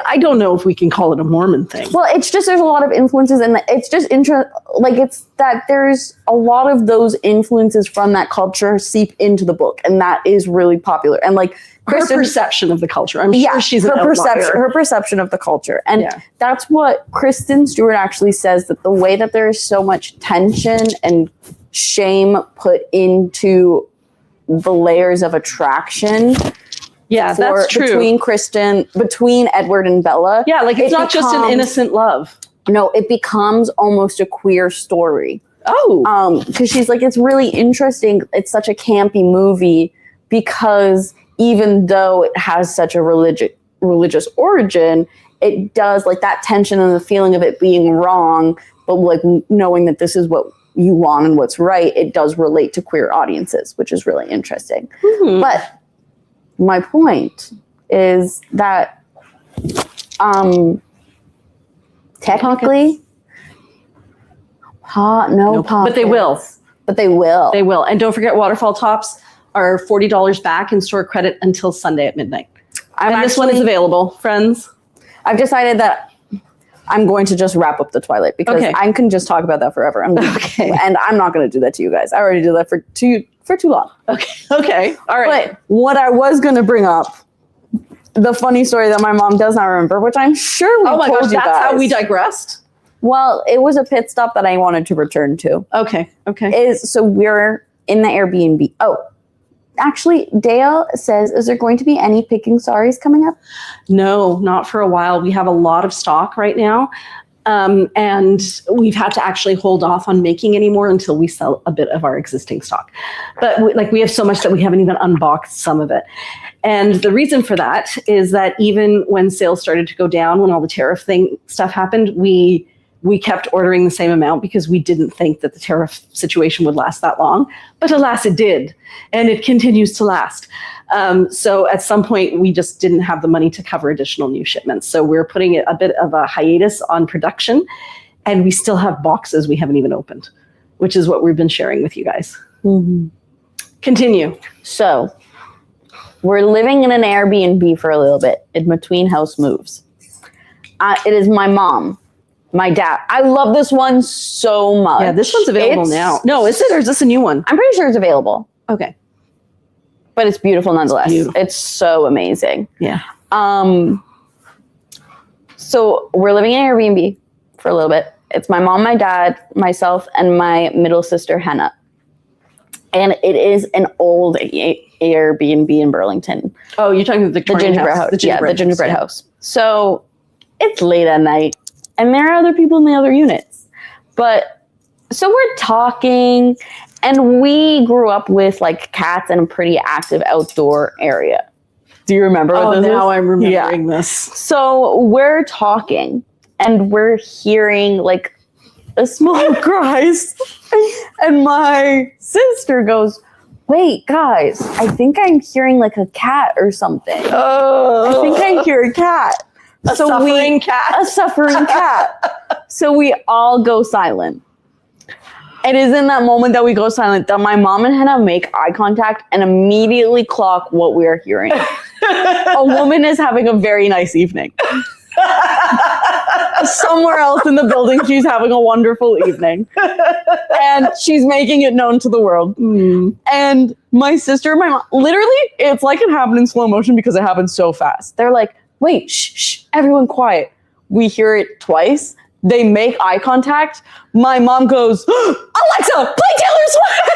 I don't know if we can call it a Mormon thing. Well, it's just there's a lot of influences, and it's just it's that there's a lot of those influences from that culture seep into the book, and that is really popular. And like her perception of the culture, I'm sure she's an outlier. Her perception of the culture, and that's what Kristen Stewart actually says, that the way that there is so much tension and shame put into the layers of attraction. Yeah, that's true. Between Edward and Bella. Yeah, like it's not just an innocent love. No, it becomes almost a queer story. Oh. Because she's like, it's really interesting. It's such a campy movie because even though it has such a religious origin, it does like that tension and the feeling of it being wrong, but like knowing that this is what you want and what's right, it does relate to queer audiences, which is really interesting. Mm-hmm. But my point is that technically, no pockets. But they will. But they will. They will. And don't forget, waterfall tops are $40 back in store credit until Sunday at midnight. This one is available, friends. I've decided that I'm going to just wrap up the Twilight because I can just talk about that forever. And I'm not going to do that to you guys. I already did that for too long. Okay. All right. But what I was going to bring up, the funny story that my mom does not remember, which I'm sure we told you guys. That's how we digressed? Well, it was a pit stop that I wanted to return to. Okay. So we're in the Airbnb. Oh, actually, Dale says, is there going to be any picking saris coming up? No, not for a while. We have a lot of stock right now. And we've had to actually hold off on making any more until we sell a bit of our existing stock. But we have so much that we haven't even unboxed some of it. And the reason for that is that even when sales started to go down, when all the tariff stuff happened, we kept ordering the same amount because we didn't think that the tariff situation would last that long. But alas, it did. And it continues to last. So at some point, we just didn't have the money to cover additional new shipments. So we're putting a bit of a hiatus on production. And we still have boxes we haven't even opened, which is what we've been sharing with you guys. Mm-hmm. Continue. So we're living in an Airbnb for a little bit in between house moves. It is my mom. My dad. I love this one so much. Yeah, this one's available now. No, is it, or is this a new one? I'm pretty sure it's available. Okay. But it's beautiful nonetheless. It's so amazing. Yeah. So we're living in Airbnb for a little bit. It's my mom, my dad, myself, and my middle sister, Hannah. And it is an old Airbnb in Burlington. Oh, you're talking about the gingerbread house. The gingerbread house. So it's late at night, and there are other people in the other units. But so we're talking, and we grew up with like cats in a pretty active outdoor area. Do you remember what this is? Now I'm remembering this. So we're talking, and we're hearing like a small cries, and my sister goes, "Wait, guys, I think I'm hearing like a cat or something. I think I hear a cat." A suffering cat. So we all go silent. It is in that moment that we go silent that my mom and Hannah make eye contact and immediately clock what we are hearing. A woman is having a very nice evening. Somewhere else in the building, she's having a wonderful evening. And she's making it known to the world. And my sister and my mom, literally, it's like it happened in slow motion because it happened so fast. They're like, "Wait, shh, everyone quiet." We hear it twice. They make eye contact. My mom goes, "Alexa, play Taylor Swift!"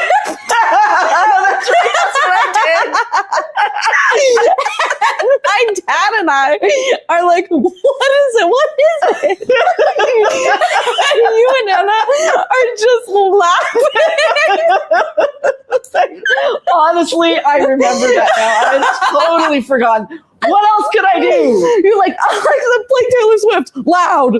That's what I did. And my dad and I are like, "What is it? What is it?" And you and Anna are just laughing. Honestly, I remember that now. I had totally forgotten. What else could I do? You're like, "Alexa, play Taylor Swift loud."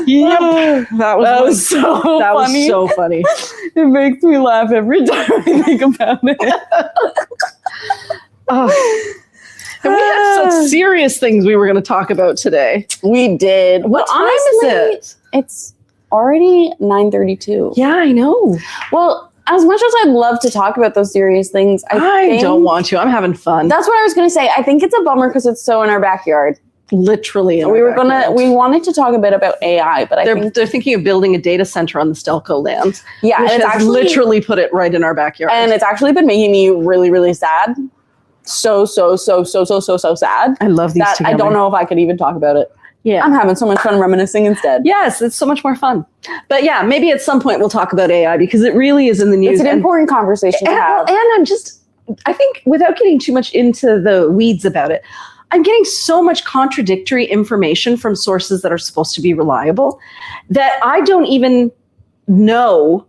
Yep. That was funny. so funny. It makes me laugh every time I think about it. And we had such serious things we were going to talk about today. We did. What time is it? It's already 9:32. Yeah, I know. Well, as much as I'd love to talk about those serious things, I don't want to. I'm having fun. That's what I was going to say. I think it's a bummer because it's so in our backyard. Literally. We wanted to talk a bit about AI, but they're thinking of building a data center on the Stelco lands. Yeah, which and it's has actually literally put it right in our backyard. And it's actually been making me really, really sad. So sad. I love these together. I don't know if I could even talk about it. Yeah. I'm having so much fun reminiscing instead. Yes, it's so much more fun. But yeah, maybe at some point we'll talk about AI because it really is in the news. It's an important conversation to have. And I think without getting too much into the weeds about it, I'm getting so much contradictory information from sources that are supposed to be reliable that I don't even know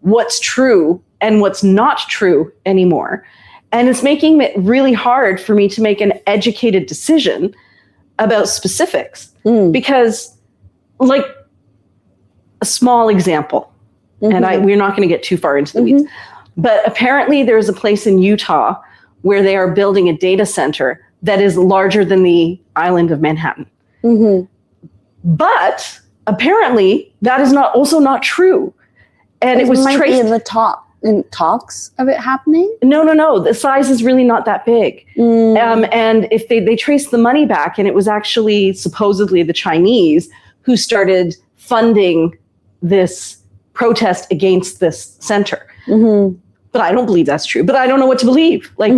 what's true and what's not true anymore. And it's making it really hard for me to make an educated decision about specifics. Because, like, a small example, and we're not going to get too far into the weeds, but apparently there's a place in Utah where they are building a data center that is larger than the island of Manhattan. But apparently that is also not true. And it was traced in the talks of it happening. No. The size is really not that big. And if they traced the money back, and it was actually supposedly the Chinese who started funding this protest against this center. But I don't believe that's true. But I don't know what to believe. Like,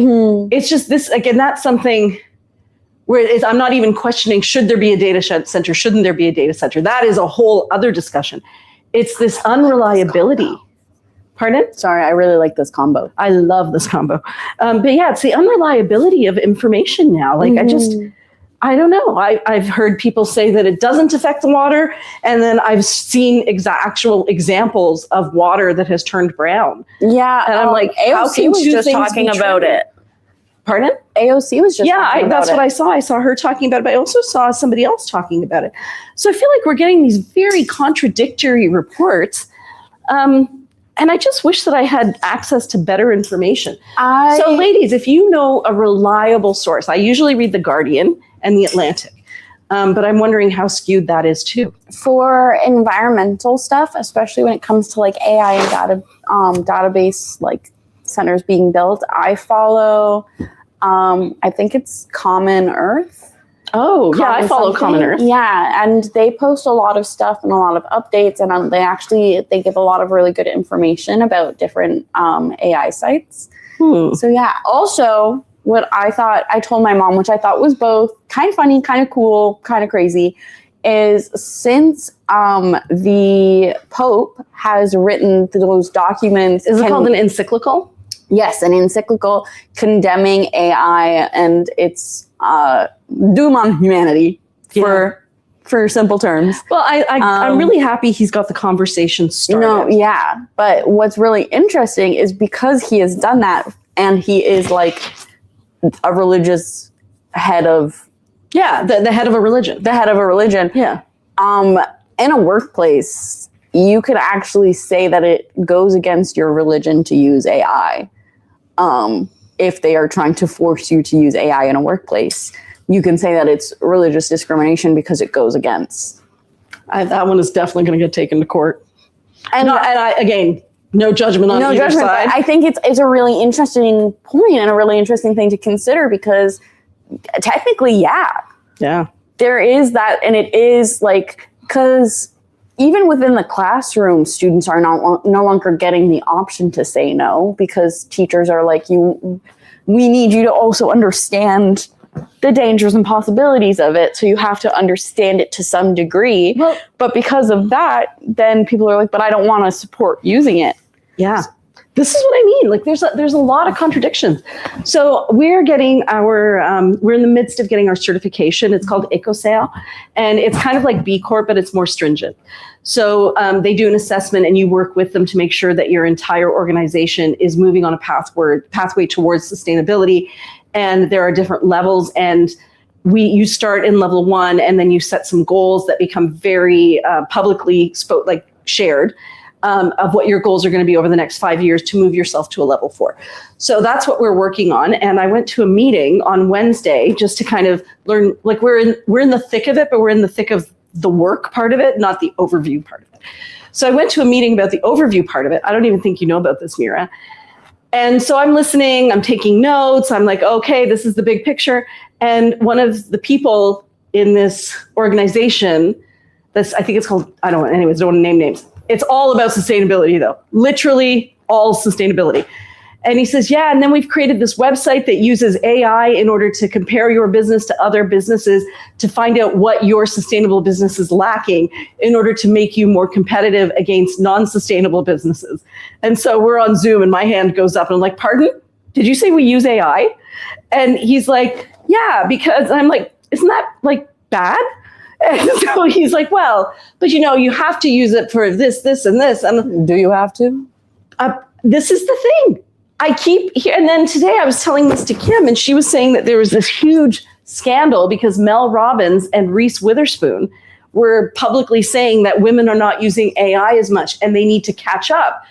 it's just this, again, that's something where I'm not even questioning, should there be a data center? Shouldn't there be a data center? That is a whole other discussion. It's this unreliability. Pardon? Sorry, I really like this combo. I love this combo. But yeah, it's the unreliability of information now. Like, I don't know. I've heard people say that it doesn't affect the water. And then I've seen actual examples of water that has turned brown. Yeah. And I'm like, AOC was just talking about it. Pardon? AOC was just talking about that's what I saw. I saw her talking about it, but I also saw somebody else talking about it. So I feel like we're getting these very contradictory reports. And I just wish that I had access to better information. So ladies, if you know a reliable source, I usually read The Guardian and The Atlantic, but I'm wondering how skewed that is too. For environmental stuff, especially when it comes to like AI and database like centers being built, I follow, I think it's Common Earth. Oh, yeah, I follow Common Earth. Yeah, and they post a lot of stuff and a lot of updates, and they give a lot of really good information about different AI sites. So yeah, also what I told my mom, which I thought was both kind of funny, kind of cool, kind of crazy, is since the Pope has written those documents. Is it called an encyclical? Yes, an encyclical condemning AI and its doom on humanity for simple terms. Well, I'm really happy he's got the conversation started. No, yeah. But what's really interesting is because he has done that and he is like a religious head of... Yeah, the head of a religion. The head of a religion. Yeah. In a workplace, you could actually say that it goes against your religion to use AI. If they are trying to force you to use AI in a workplace, you can say that it's religious discrimination because it goes against. That one is definitely going to get taken to court. And I again, no judgment on either side. I think it's a really interesting point and a really interesting thing to consider because technically, yeah, there is that, and it is like, because even within the classroom, students are no longer getting the option to say no because teachers are like, we need you to also understand the dangers and possibilities of it, so you have to understand it to some degree. Well, but because of that, then people are like, but I don't want to support using it. Yeah. This is what I mean. Like there's a lot of contradictions. So we're getting we're in the midst of getting our certification. It's called EcoSale, and it's kind of like B Corp, but it's more stringent. So they do an assessment and you work with them to make sure that your entire organization is moving on a pathway towards sustainability. And there are different levels, and you start in level 1 and then you set some goals that become very publicly shared. Of what your goals are going to be over the next 5 years to move yourself to a level 4. So that's what we're working on. And I went to a meeting on Wednesday just to kind of learn, like we're in the thick of it, but we're in the thick of the work part of it, not the overview part of it. So I went to a meeting about the overview part of it. I don't even think you know about this, Mira. And so I'm listening, I'm taking notes. I'm like, okay, this is the big picture. And one of the people in this organization, I think it's called, I don't want to name names. It's all about sustainability, though. Literally all sustainability. And he says, yeah, and then we've created this website that uses AI in order to compare your business to other businesses to find out what your sustainable business is lacking in order to make you more competitive against non-sustainable businesses. And so we're on Zoom and my hand goes up and I'm like, pardon? Did you say we use AI? And he's like, yeah, because I'm like, isn't that like bad? And so he's like, well, but you have to use it for this, and this. And do you have to? This is the thing. I keep here. And then today I was telling this to Kim and she was saying that there was this huge scandal because Mel Robbins and Reese Witherspoon were publicly saying that women are not using AI as much and they need to catch up,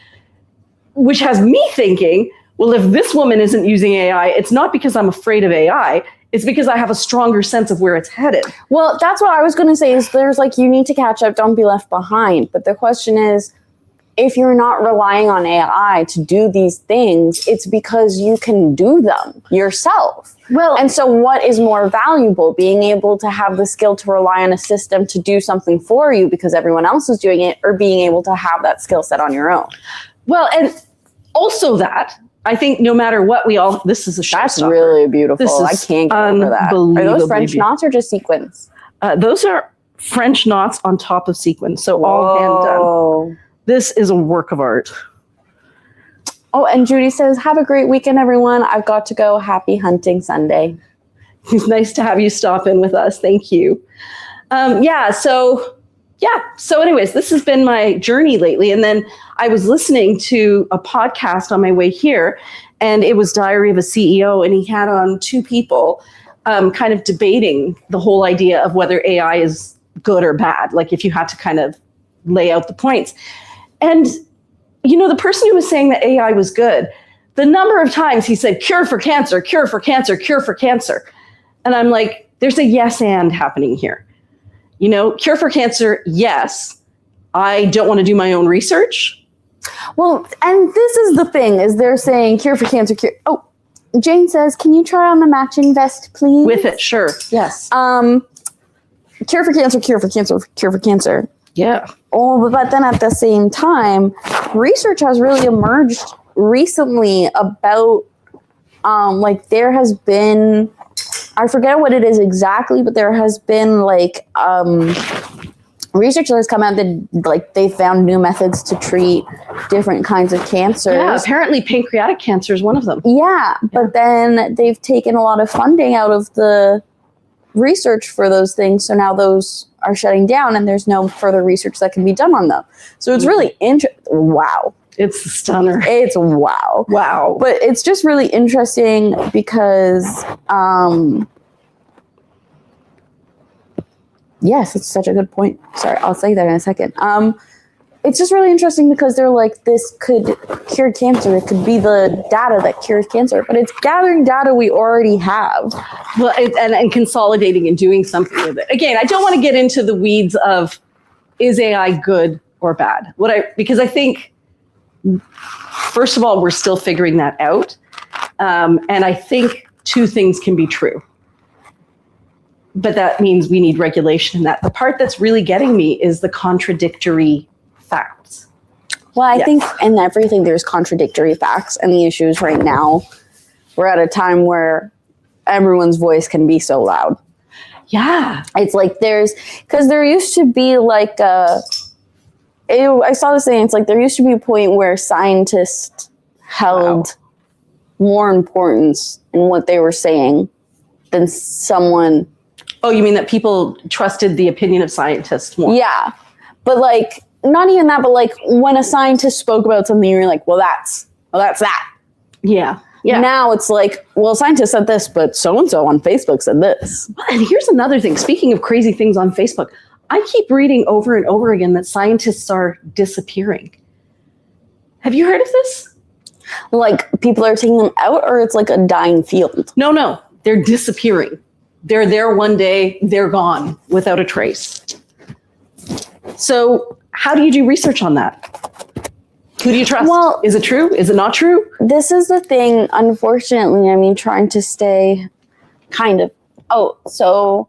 which has me thinking, well, if this woman isn't using AI, it's not because I'm afraid of AI. It's because I have a stronger sense of where it's headed. Well, that's what I was going to say is there's like, you need to catch up, don't be left behind. But the question is, if you're not relying on AI to do these things, it's because you can do them yourself. Well, and so what is more valuable, being able to have the skill to rely on a system to do something for you because everyone else is doing it, or being able to have that skill set on your own? Well, and also that, I think no matter what, this is a showstopper. That's really beautiful. I can't get over that. Are those French knots or just sequins? Those are French knots on top of sequins. So all hand done. This is a work of art. Oh, and Judy says, have a great weekend, everyone. I've got to go. Happy hunting Sunday. It's nice to have you stop in with us. Thank you. So anyways, this has been my journey lately. And then I was listening to a podcast on my way here, and it was Diary of a CEO, and he had on 2 people kind of debating the whole idea of whether AI is good or bad, like if you had to kind of lay out the points. And, the person who was saying that AI was good, the number of times he said, cure for cancer, cure for cancer, cure for cancer. And I'm like, there's a yes and happening here. Cure for cancer, yes. I don't want to do my own research. Well, and this is the thing, is they're saying cure for cancer, cure. Oh, Jane says, can you try on the matching vest, please? With it, sure. Yes. Cure for cancer, cure for cancer, cure for cancer. Yeah. Oh, but then at the same time, research has really emerged recently about Like there has been, I forget what it is exactly, but there has been like research that has come out that like they found new methods to treat different kinds of cancers. Yeah, apparently pancreatic cancer is one of them. Yeah, but then they've taken a lot of funding out of the research for those things, so now those are shutting down and there's no further research that can be done on them. So it's really wow. It's a stunner. It's wow. Wow. But it's just really interesting because yes, it's such a good point. Sorry, I'll say that in a second. It's just really interesting because they're like, this could cure cancer. It could be the data that cures cancer, but it's gathering data we already have. Well, and consolidating and doing something with it. Again, I don't want to get into the weeds of is AI good or bad. Because I think, first of all, we're still figuring that out. And I think two things can be true. But that means we need regulation in that. The part that's really getting me is the contradictory facts. Well, I think in everything there's contradictory facts, and the issue is right now we're at a time where everyone's voice can be so loud. Yeah. It's like because there used to be like I saw this thing, it's like there used to be a point where scientists held more importance in what they were saying than someone. Oh, you mean that people trusted the opinion of scientists more? Yeah. But like, not even that, but like when a scientist spoke about something, you're like, well, that's that. Yeah. Yeah. Now it's like, well, scientists said this, but so-and-so on Facebook said this. And here's another thing. Speaking of crazy things on Facebook, I keep reading over and over again that scientists are disappearing. Have you heard of this? Like people are taking them out, or it's like a dying field? No. They're disappearing. They're there one day, they're gone without a trace. So how do you do research on that? Who do you trust? Well, is it true? Is it not true? This is the thing, unfortunately. I mean, trying to stay kind of. Oh, so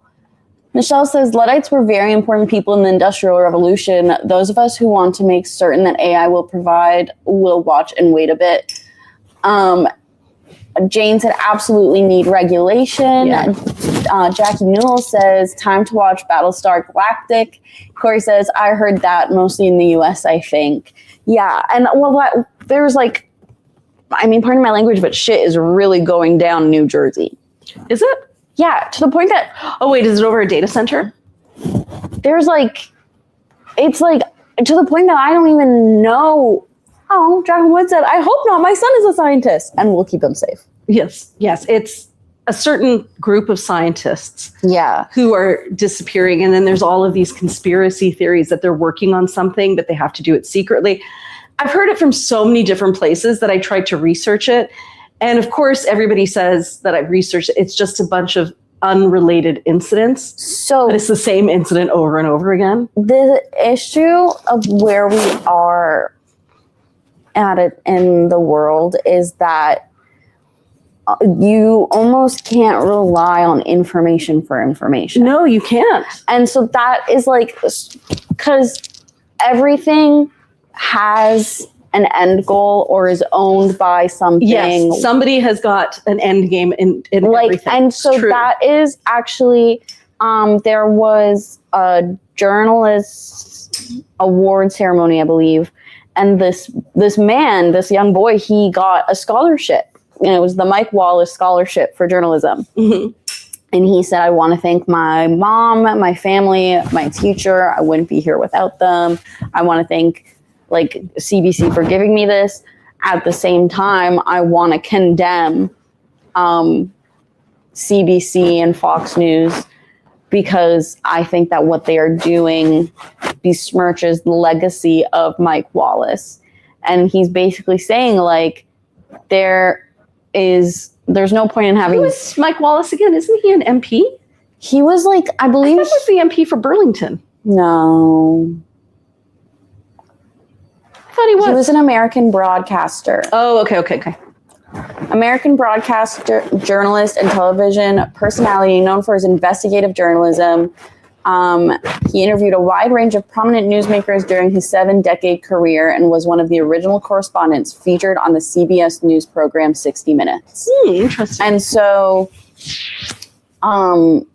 Michelle says, Luddites were very important people in the Industrial Revolution. Those of us who want to make certain that AI will provide will watch and wait a bit. Jane said, absolutely need regulation. Yeah. Jackie Newell says, time to watch Battlestar Galactic. Corey says, I heard that mostly in the US, I think. Yeah. And well, there's like, I mean, pardon my language, but shit is really going down in New Jersey. Is it? Yeah. To the point that, oh wait, is it over a data center? There's like, it's like to the point that I don't even know. Oh, Dragon Wood said, I hope not. My son is a scientist, and we'll keep him safe. Yes. It's a certain group of scientists who are disappearing. And then there's all of these conspiracy theories that they're working on something, but they have to do it secretly. I've heard it from so many different places that I tried to research it. And of course, everybody says that I've researched it. It's just a bunch of unrelated incidents. So but it's the same incident over and over again. The issue of where we are at it in the world is that you almost can't rely on information for information. No, you can't. And so that is like, because everything has an end goal or is owned by something. Yes, somebody has got an end game in like everything. And so that is actually, there was a journalist award ceremony, I believe. And this man, this young boy, he got a scholarship. And it was the Mike Wallace Scholarship for Journalism. Mm-hmm. And he said, I want to thank my mom, my family, my teacher. I wouldn't be here without them. I want to thank like CBC for giving me this. At the same time, I want to condemn CBC and Fox News because I think that what they are doing besmirches the legacy of Mike Wallace. And he's basically saying like, there's no point in having... Who is Mike Wallace again? Isn't he an MP? He was like, I believe... I thought he was the MP for Burlington. No. I thought he was. He was an American broadcaster. Oh, okay. American broadcaster, journalist, and television personality known for his investigative journalism, He interviewed a wide range of prominent newsmakers during his 7-decade career and was one of the original correspondents featured on the CBS News program 60 Minutes. Interesting. And so, and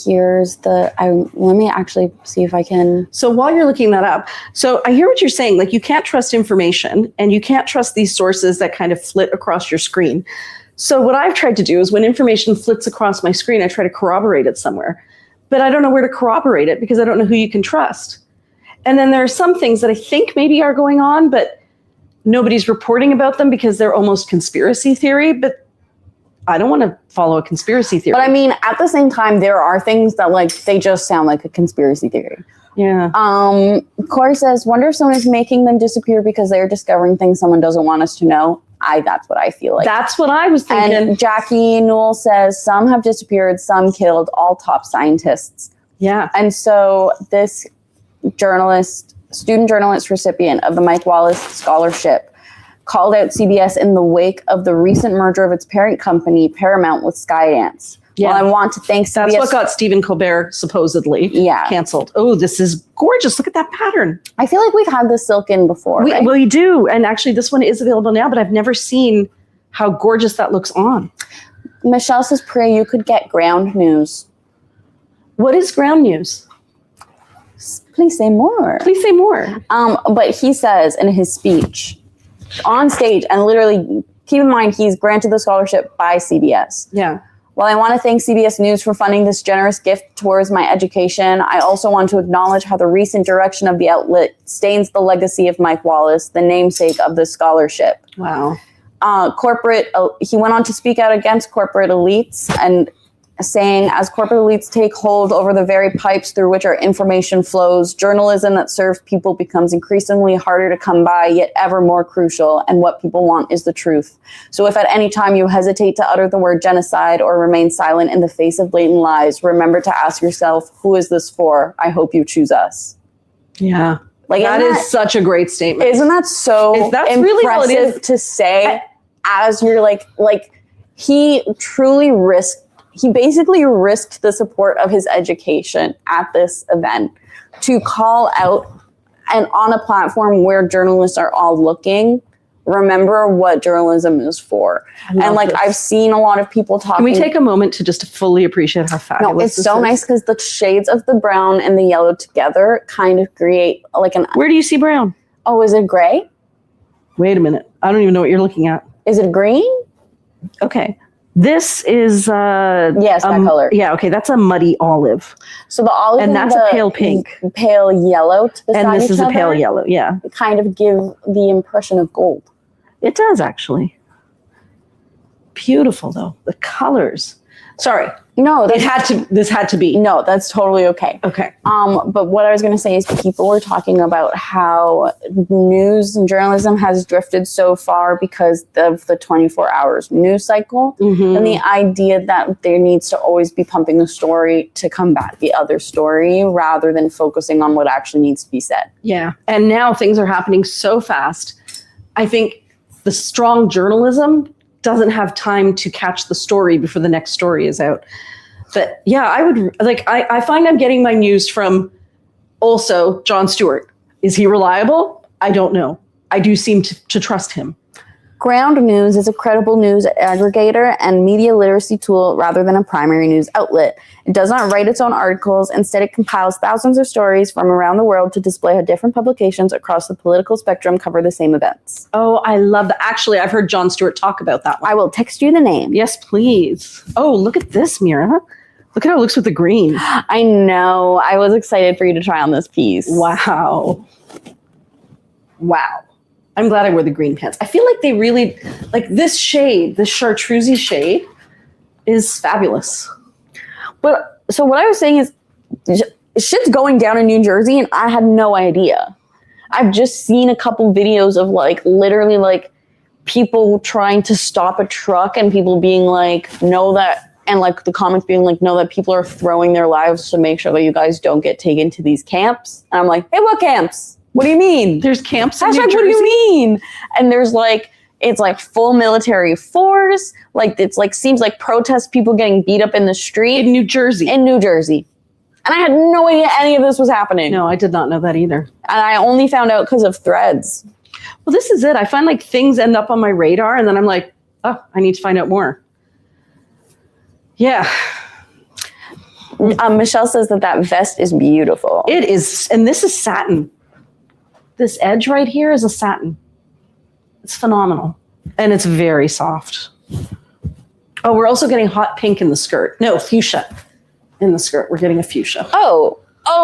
here's let me actually see if I can. So while you're looking that up, so I hear what you're saying, like you can't trust information and you can't trust these sources that kind of flit across your screen. So what I've tried to do is when information flits across my screen, I try to corroborate it somewhere. But I don't know where to corroborate it because I don't know who you can trust. And then there are some things that I think maybe are going on, but nobody's reporting about them because they're almost conspiracy theory. But I don't want to follow a conspiracy theory. But I mean, at the same time, there are things that like they just sound like a conspiracy theory. Yeah. Corey says, wonder if someone is making them disappear because they're discovering things someone doesn't want us to know. That's what I feel like. That's what I was thinking. And Jackie Newell says, some have disappeared, some killed, all top scientists. Yeah. And so this student journalist recipient of the Mike Wallace Scholarship called out CBS in the wake of the recent merger of its parent company, Paramount, with Skydance. Yeah. Well, I want to thank CBS. That's what got Stephen Colbert supposedly canceled. Oh, this is gorgeous. Look at that pattern. I feel like we've had this silk in before, right? We do. And actually, this one is available now, but I've never seen how gorgeous that looks on. Michelle says, Priya, you could get ground news. What is ground news? Please say more. Please say more. But he says in his speech on stage, and literally keep in mind, he's granted the scholarship by CBS. Yeah. While I want to thank CBS News for funding this generous gift towards my education, I also want to acknowledge how the recent direction of the outlet stains the legacy of Mike Wallace, the namesake of the scholarship. Wow. He went on to speak out against corporate elites and saying, as corporate elites take hold over the very pipes through which our information flows, journalism that serves people becomes increasingly harder to come by, yet ever more crucial, and what people want is the truth. So if at any time you hesitate to utter the word genocide or remain silent in the face of blatant lies, remember to ask yourself, who is this for? I hope you choose us. Yeah. Like that is such a great statement. Isn't that so that's impressive really how it is. To say as you're like he truly basically risked the support of his education at this event to call out, and on a platform where journalists are all looking, remember what journalism is for. And like, I've seen a lot of people talking. Can we take a moment to just fully appreciate how fabulous No, it's this so is? nice because the shades of the brown and the yellow together kind of create like an... Where do you see brown? Oh, is it gray? Wait a minute. I don't even know what you're looking at. Is it green? Okay. This is yes, that color. Yeah, okay, that's a muddy olive. So the olive and that's a pale pink, pale yellow to the side and this of is each a other, pale yellow. Yeah, kind of give the impression of gold. It does actually. Beautiful though, the colors. Sorry, no, this had to be. No, that's totally okay. Okay. But what I was going to say is people were talking about how news and journalism has drifted so far because of the 24 hours news cycle, and the idea that there needs to always be pumping a story to combat the other story rather than focusing on what actually needs to be said. Yeah. And now things are happening so fast. I think the strong journalism doesn't have time to catch the story before the next story is out. But yeah, I would I find I'm getting my news from also Jon Stewart. Is he reliable? I don't know. I do seem to trust him. Ground News is a credible news aggregator and media literacy tool rather than a primary news outlet. It does not write its own articles. Instead, it compiles thousands of stories from around the world to display how different publications across the political spectrum cover the same events. Oh, I love that. Actually, I've heard Jon Stewart talk about that one. I will text you the name. Yes, please. Oh, look at this, Mira. Look at how it looks with the green. I know. I was excited for you to try on this piece. Wow. Wow. I'm glad I wore the green pants. I feel like they really, like this shade, this chartreusey shade is fabulous. But so what I was saying is shit's going down in New Jersey and I had no idea. I've just seen a couple videos of like literally like people trying to stop a truck and people being like, know that, and like the comments being like, know that people are throwing their lives to make sure that you guys don't get taken to these camps. And I'm like, hey, what camps? What do you mean? There's camps in New Hashtag, Jersey? what do you mean? And there's like, it's like full military force. Like it's like, seems like protest people getting beat up in the street. In New Jersey. In New Jersey. And I had no idea any of this was happening. No, I did not know that either. And I only found out because of threads. Well, this is it. I find like things end up on my radar and then I'm like, oh, I need to find out more. Yeah. Michelle says that vest is beautiful. It is. And this is satin. This edge right here is a satin. It's phenomenal. And it's very soft. Oh, we're also getting hot pink in the skirt. No, fuchsia in the skirt. We're getting a fuchsia. Oh,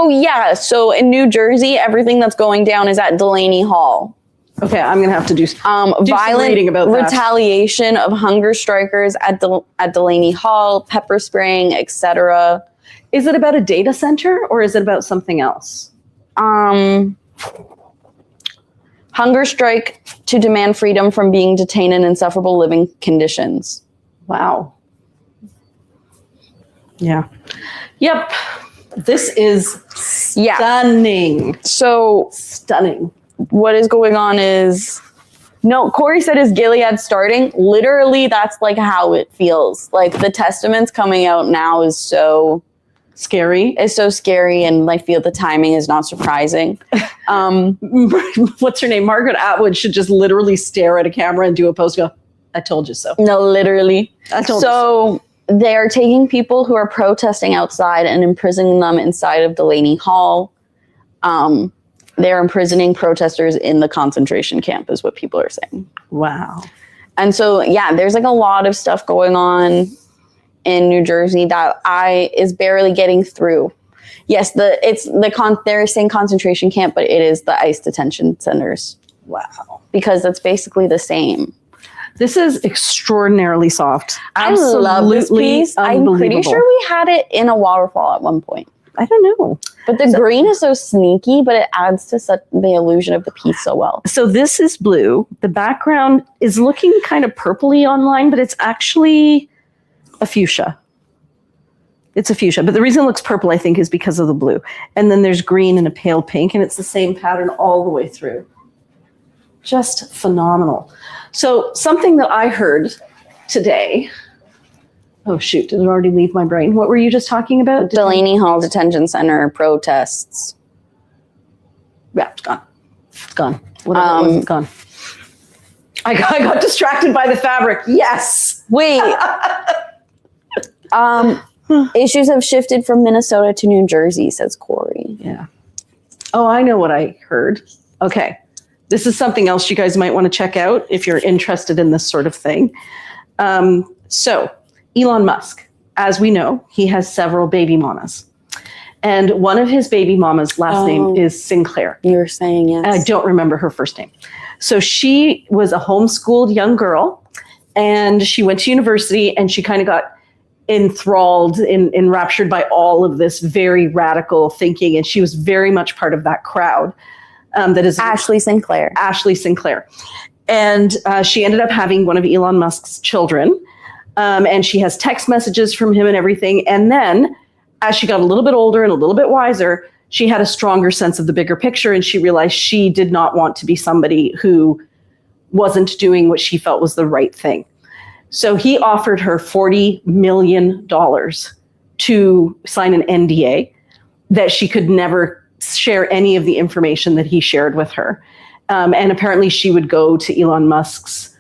yeah. So in New Jersey, everything that's going down is at Delaney Hall. Okay, I'm going to have to do some reading about that. Retaliation of hunger strikers at Delaney Hall, pepper spraying, etc. Is it about a data center or is it about something else? Hunger strike to demand freedom from being detained in insufferable living conditions. Wow. Yeah. Yep. This is stunning. So stunning. What is going on is, no, Corey said is Gilead starting. Literally, that's like how it feels. Like the Testament's coming out now is so scary. It's so scary, and I feel the timing is not surprising. What's her name? Margaret Atwood should just literally stare at a camera and do a post. Go, I told you so. No, literally. I told you so. They are taking people who are protesting outside and imprisoning them inside of Delaney Hall. They're imprisoning protesters in the concentration camp is what people are saying. Wow. And so, yeah, there's like a lot of stuff going on in New Jersey that is barely getting through. Yes, they're saying concentration camp, but it is the ICE detention centers. Wow. Because that's basically the same. This is extraordinarily soft. Absolutely. I love this piece. I'm pretty sure we had it in a waterfall at one point. I don't know. But the green is so sneaky, but it adds to the illusion of the piece so well. So this is blue. The background is looking kind of purpley online, but it's actually a fuchsia. It's a fuchsia. But the reason it looks purple, I think, is because of the blue. And then there's green and a pale pink, and it's the same pattern all the way through. Just phenomenal. So something that I heard today... Oh, shoot. Did it already leave my brain? What were you just talking about? Delaney Hall Detention Center protests. Yeah, it's gone. It's gone. Whatever it was, it's gone. I got distracted by the fabric. Yes. Wait. Issues have shifted from Minnesota to New Jersey, says Corey. Yeah. Oh, I know what I heard. Okay. This is something else you guys might want to check out if you're interested in this sort of thing. So Elon Musk, as we know, he has several baby mamas. And one of his baby mamas' last name is Sinclair. You were saying, yes. And I don't remember her first name. So she was a homeschooled young girl, and she went to university, and she kind of got enthralled, enraptured by all of this very radical thinking. And she was very much part of that crowd. That is Ashley Sinclair. Ashley Sinclair. And she ended up having one of Elon Musk's children. And she has text messages from him and everything. And then as she got a little bit older and a little bit wiser, she had a stronger sense of the bigger picture. And she realized she did not want to be somebody who wasn't doing what she felt was the right thing. So he offered her $40 million to sign an NDA that she could never share any of the information that he shared with her. And apparently she would go to Elon Musk's,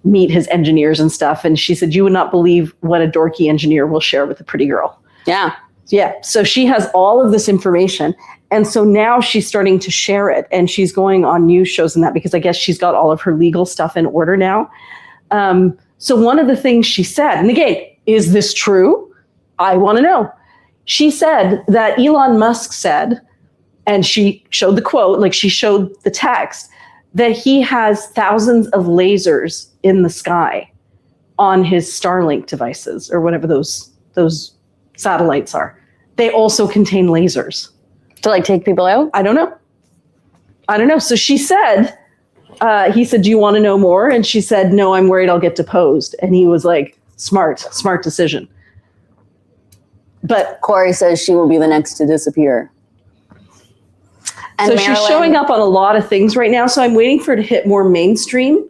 meet his engineers and stuff. And she said, you would not believe what a dorky engineer will share with a pretty girl. Yeah. Yeah. So she has all of this information. And so now she's starting to share it. And she's going on news shows and that, because I guess she's got all of her legal stuff in order now. So one of the things she said, and again, is this true? I want to know. She said that Elon Musk said, and she showed the quote, like she showed the text, that he has thousands of lasers in the sky on his Starlink devices, or whatever those satellites are. They also contain lasers. To like take people out? I don't know. So she said, he said, do you want to know more? And she said, no, I'm worried I'll get deposed. And he was like, smart decision. But Corey says she will be the next to disappear. And so she's showing up on a lot of things right now. So I'm waiting for her to hit more mainstream.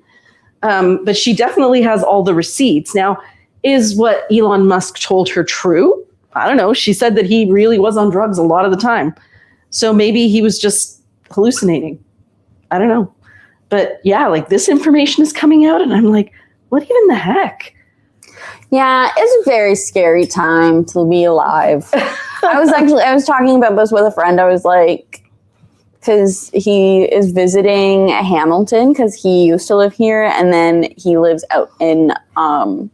But she definitely has all the receipts. Now, is what Elon Musk told her true? I don't know. She said that he really was on drugs a lot of the time. So maybe he was just hallucinating. I don't know. But yeah, like this information is coming out and I'm like, what even the heck? Yeah, it's a very scary time to be alive. I was talking about this with a friend. I was like, because he is visiting Hamilton because he used to live here and then he lives out in, I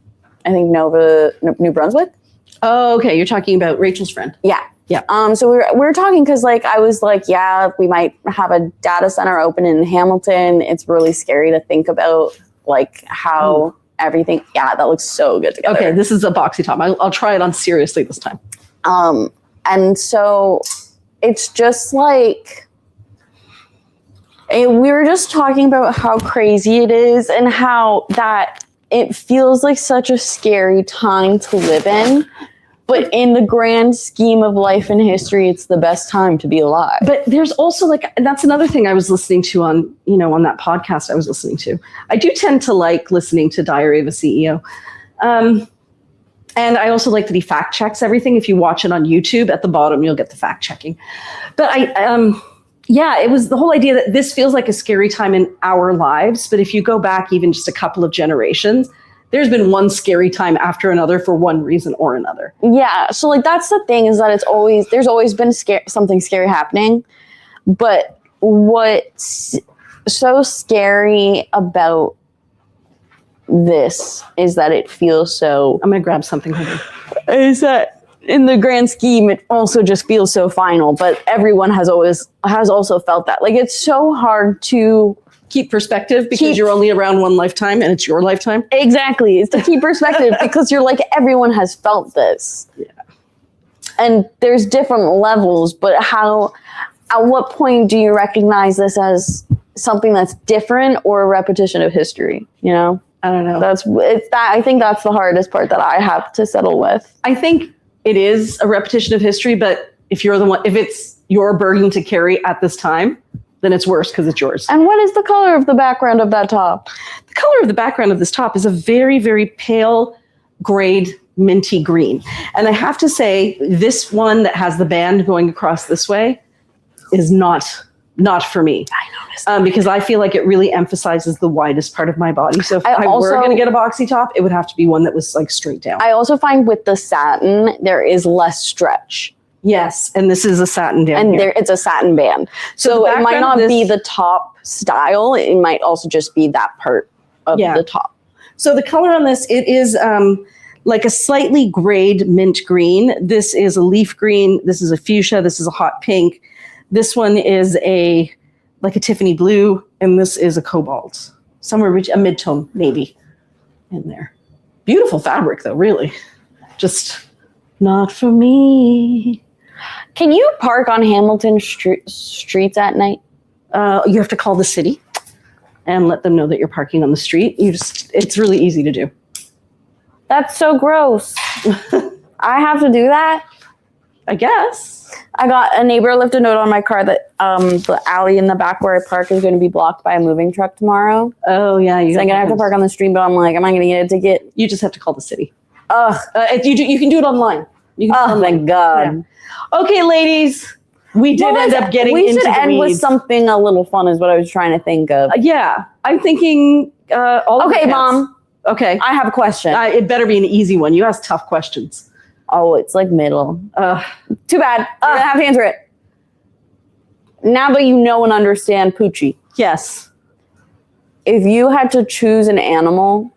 think, New Brunswick. Oh, okay. You're talking about Rachel's friend. Yeah. Yeah. So we were talking because like I was like, yeah, we might have a data center open in Hamilton. It's really scary to think about like how everything. Yeah, that looks so good together. Okay, this is a boxy top. I'll try it on seriously this time. And so it's just like we were just talking about how crazy it is and how that it feels like such a scary time to live in. But in the grand scheme of life and history, it's the best time to be alive. But there's also like, and that's another thing I was listening to on that podcast I was listening to. I do tend to like listening to Diary of a CEO. And I also like that he fact checks everything. If you watch it on YouTube, at the bottom, you'll get the fact checking. But it was the whole idea that this feels like a scary time in our lives. But if you go back even just a couple of generations, there's been one scary time after another for one reason or another. Yeah. So like, that's the thing is that there's always been something scary happening. But what's so scary about this is that it feels so. I'm going to grab something. Is that in the grand scheme, it also just feels so final, but everyone has also felt that. Like, it's so hard to keep perspective because you're only around one lifetime and it's your lifetime. Exactly. It's to keep perspective because you're like, everyone has felt this. Yeah. And there's different levels, but at what point do you recognize this as something that's different or a repetition of history? You know? I don't know. I think that's the hardest part that I have to settle with. I think it is a repetition of history, but if it's your burden to carry at this time, then it's worse because it's yours. And what is the color of the background of that top? The color of the background of this top is a very, very pale grade minty green. And I have to say, this one that has the band going across this way is not for me. I noticed. Because I feel like it really emphasizes the widest part of my body. So if I were going to get a boxy top, it would have to be one that was like straight down. I also find with the satin, there is less stretch. Yes, and this is a satin down and here. It's a satin band. So it might not be the top style. It might also just be that part of the top. So the color on this, it is like a slightly grayed mint green. This is a leaf green. This is a fuchsia. This is a hot pink. This one is like a Tiffany blue. And this is a cobalt. Somewhere a mid-tone maybe in there. Beautiful fabric though, really. Just not for me. Can you park on Hamilton streets at night? You have to call the city and let them know that you're parking on the street. It's really easy to do. That's so gross. I have to do that? I guess. I got a neighbor left a note on my car that the alley in the back where I park is going to be blocked by a moving truck tomorrow. Oh, yeah. So I'm going to have to park on the street, but I'm like, am I going to get a ticket? You just have to call the city. Ugh. You can do it online. Thank God. Yeah. Okay, ladies, we did end up getting into the weeds. We should end with something a little fun is what I was trying to think of. Yeah, I'm thinking Okay, Mom. Okay. I have a question. It better be an easy one. You ask tough questions. Oh, it's like middle. Too bad. You're going to have to answer it. Now that you know and understand Pucci. Yes. If you had to choose an animal...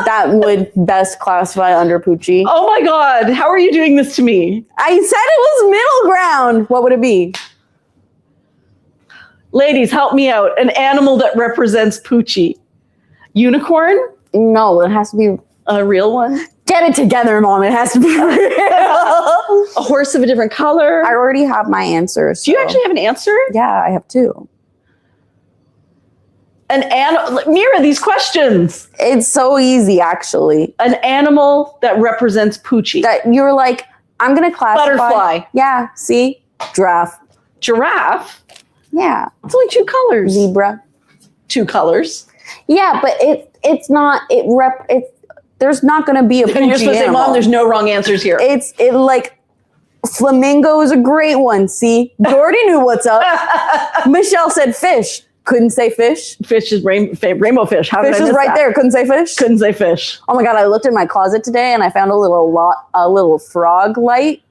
that would best classify under Pucci. Oh my God. How are you doing this to me? I said it was middle ground. What would it be? Ladies, help me out. An animal that represents Pucci. Unicorn? No, it has to be a real one. Get it together, Mom. It has to be real. A horse of a different color. I already have my answer. So. Do you actually have an answer? Yeah, I have two. Mira, these questions. It's so easy, actually. An animal that represents Pucci. That you're like, I'm going to classify. Butterfly. Yeah, see? Giraffe. Giraffe? Yeah. It's only two colors. Zebra. 2 colors. Yeah, but it's not, there's not going to be a And you're Pucci supposed to say, animal. Mom, there's no wrong answers here. It like flamingo is a great one. See, Doherty knew what's up. Michelle said fish. Couldn't say fish. Fish is rainbow fish. How did Fish I is miss right that? there. Couldn't say fish. Couldn't say fish. Oh my god! I looked in my closet today and I found a little frog light,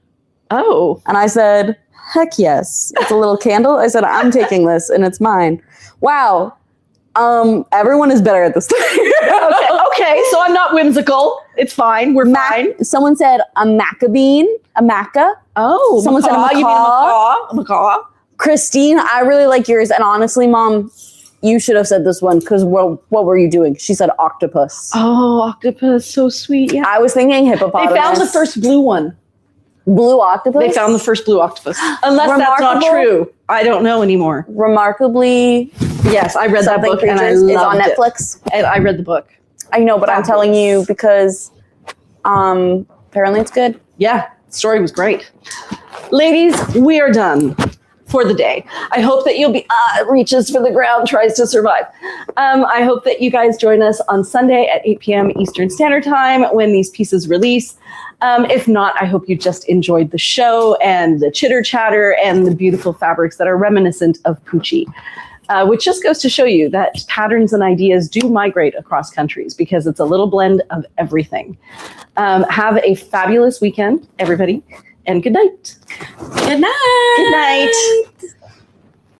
Oh. and I said, "Heck yes!" It's a little candle. I said, "I'm taking this, and it's mine." Wow. Everyone is better at this. Okay, so I'm not whimsical. It's fine. We're fine. Someone said a macabean, a maca. Oh, Someone said a macaw. You mean macaw. a macaw? Christine, I really like yours. And honestly, Mom, you should have said this one because what were you doing? She said octopus. Oh, octopus. So sweet. Yeah. I was thinking hippopotamus. They found the first blue one. blue octopus. They found the first blue octopus. Unless that's not Remarkable. true. I don't know anymore. Remarkably, Yes, I read that Something book and I Creatures is loved on it. Netflix. And I read the book. I know, but I'm telling you because apparently it's good. Yeah, the story was great. Ladies, we are done for the day. I hope that you'll be, reaches for the ground, tries to survive. I hope that you guys join us on Sunday at 8 p.m. Eastern Standard Time when these pieces release. If not, I hope you just enjoyed the show and the chitter chatter and the beautiful fabrics that are reminiscent of Pucci. Which just goes to show you that patterns and ideas do migrate across countries because it's a little blend of everything. Have a fabulous weekend, everybody, and good night. Good night. Good night.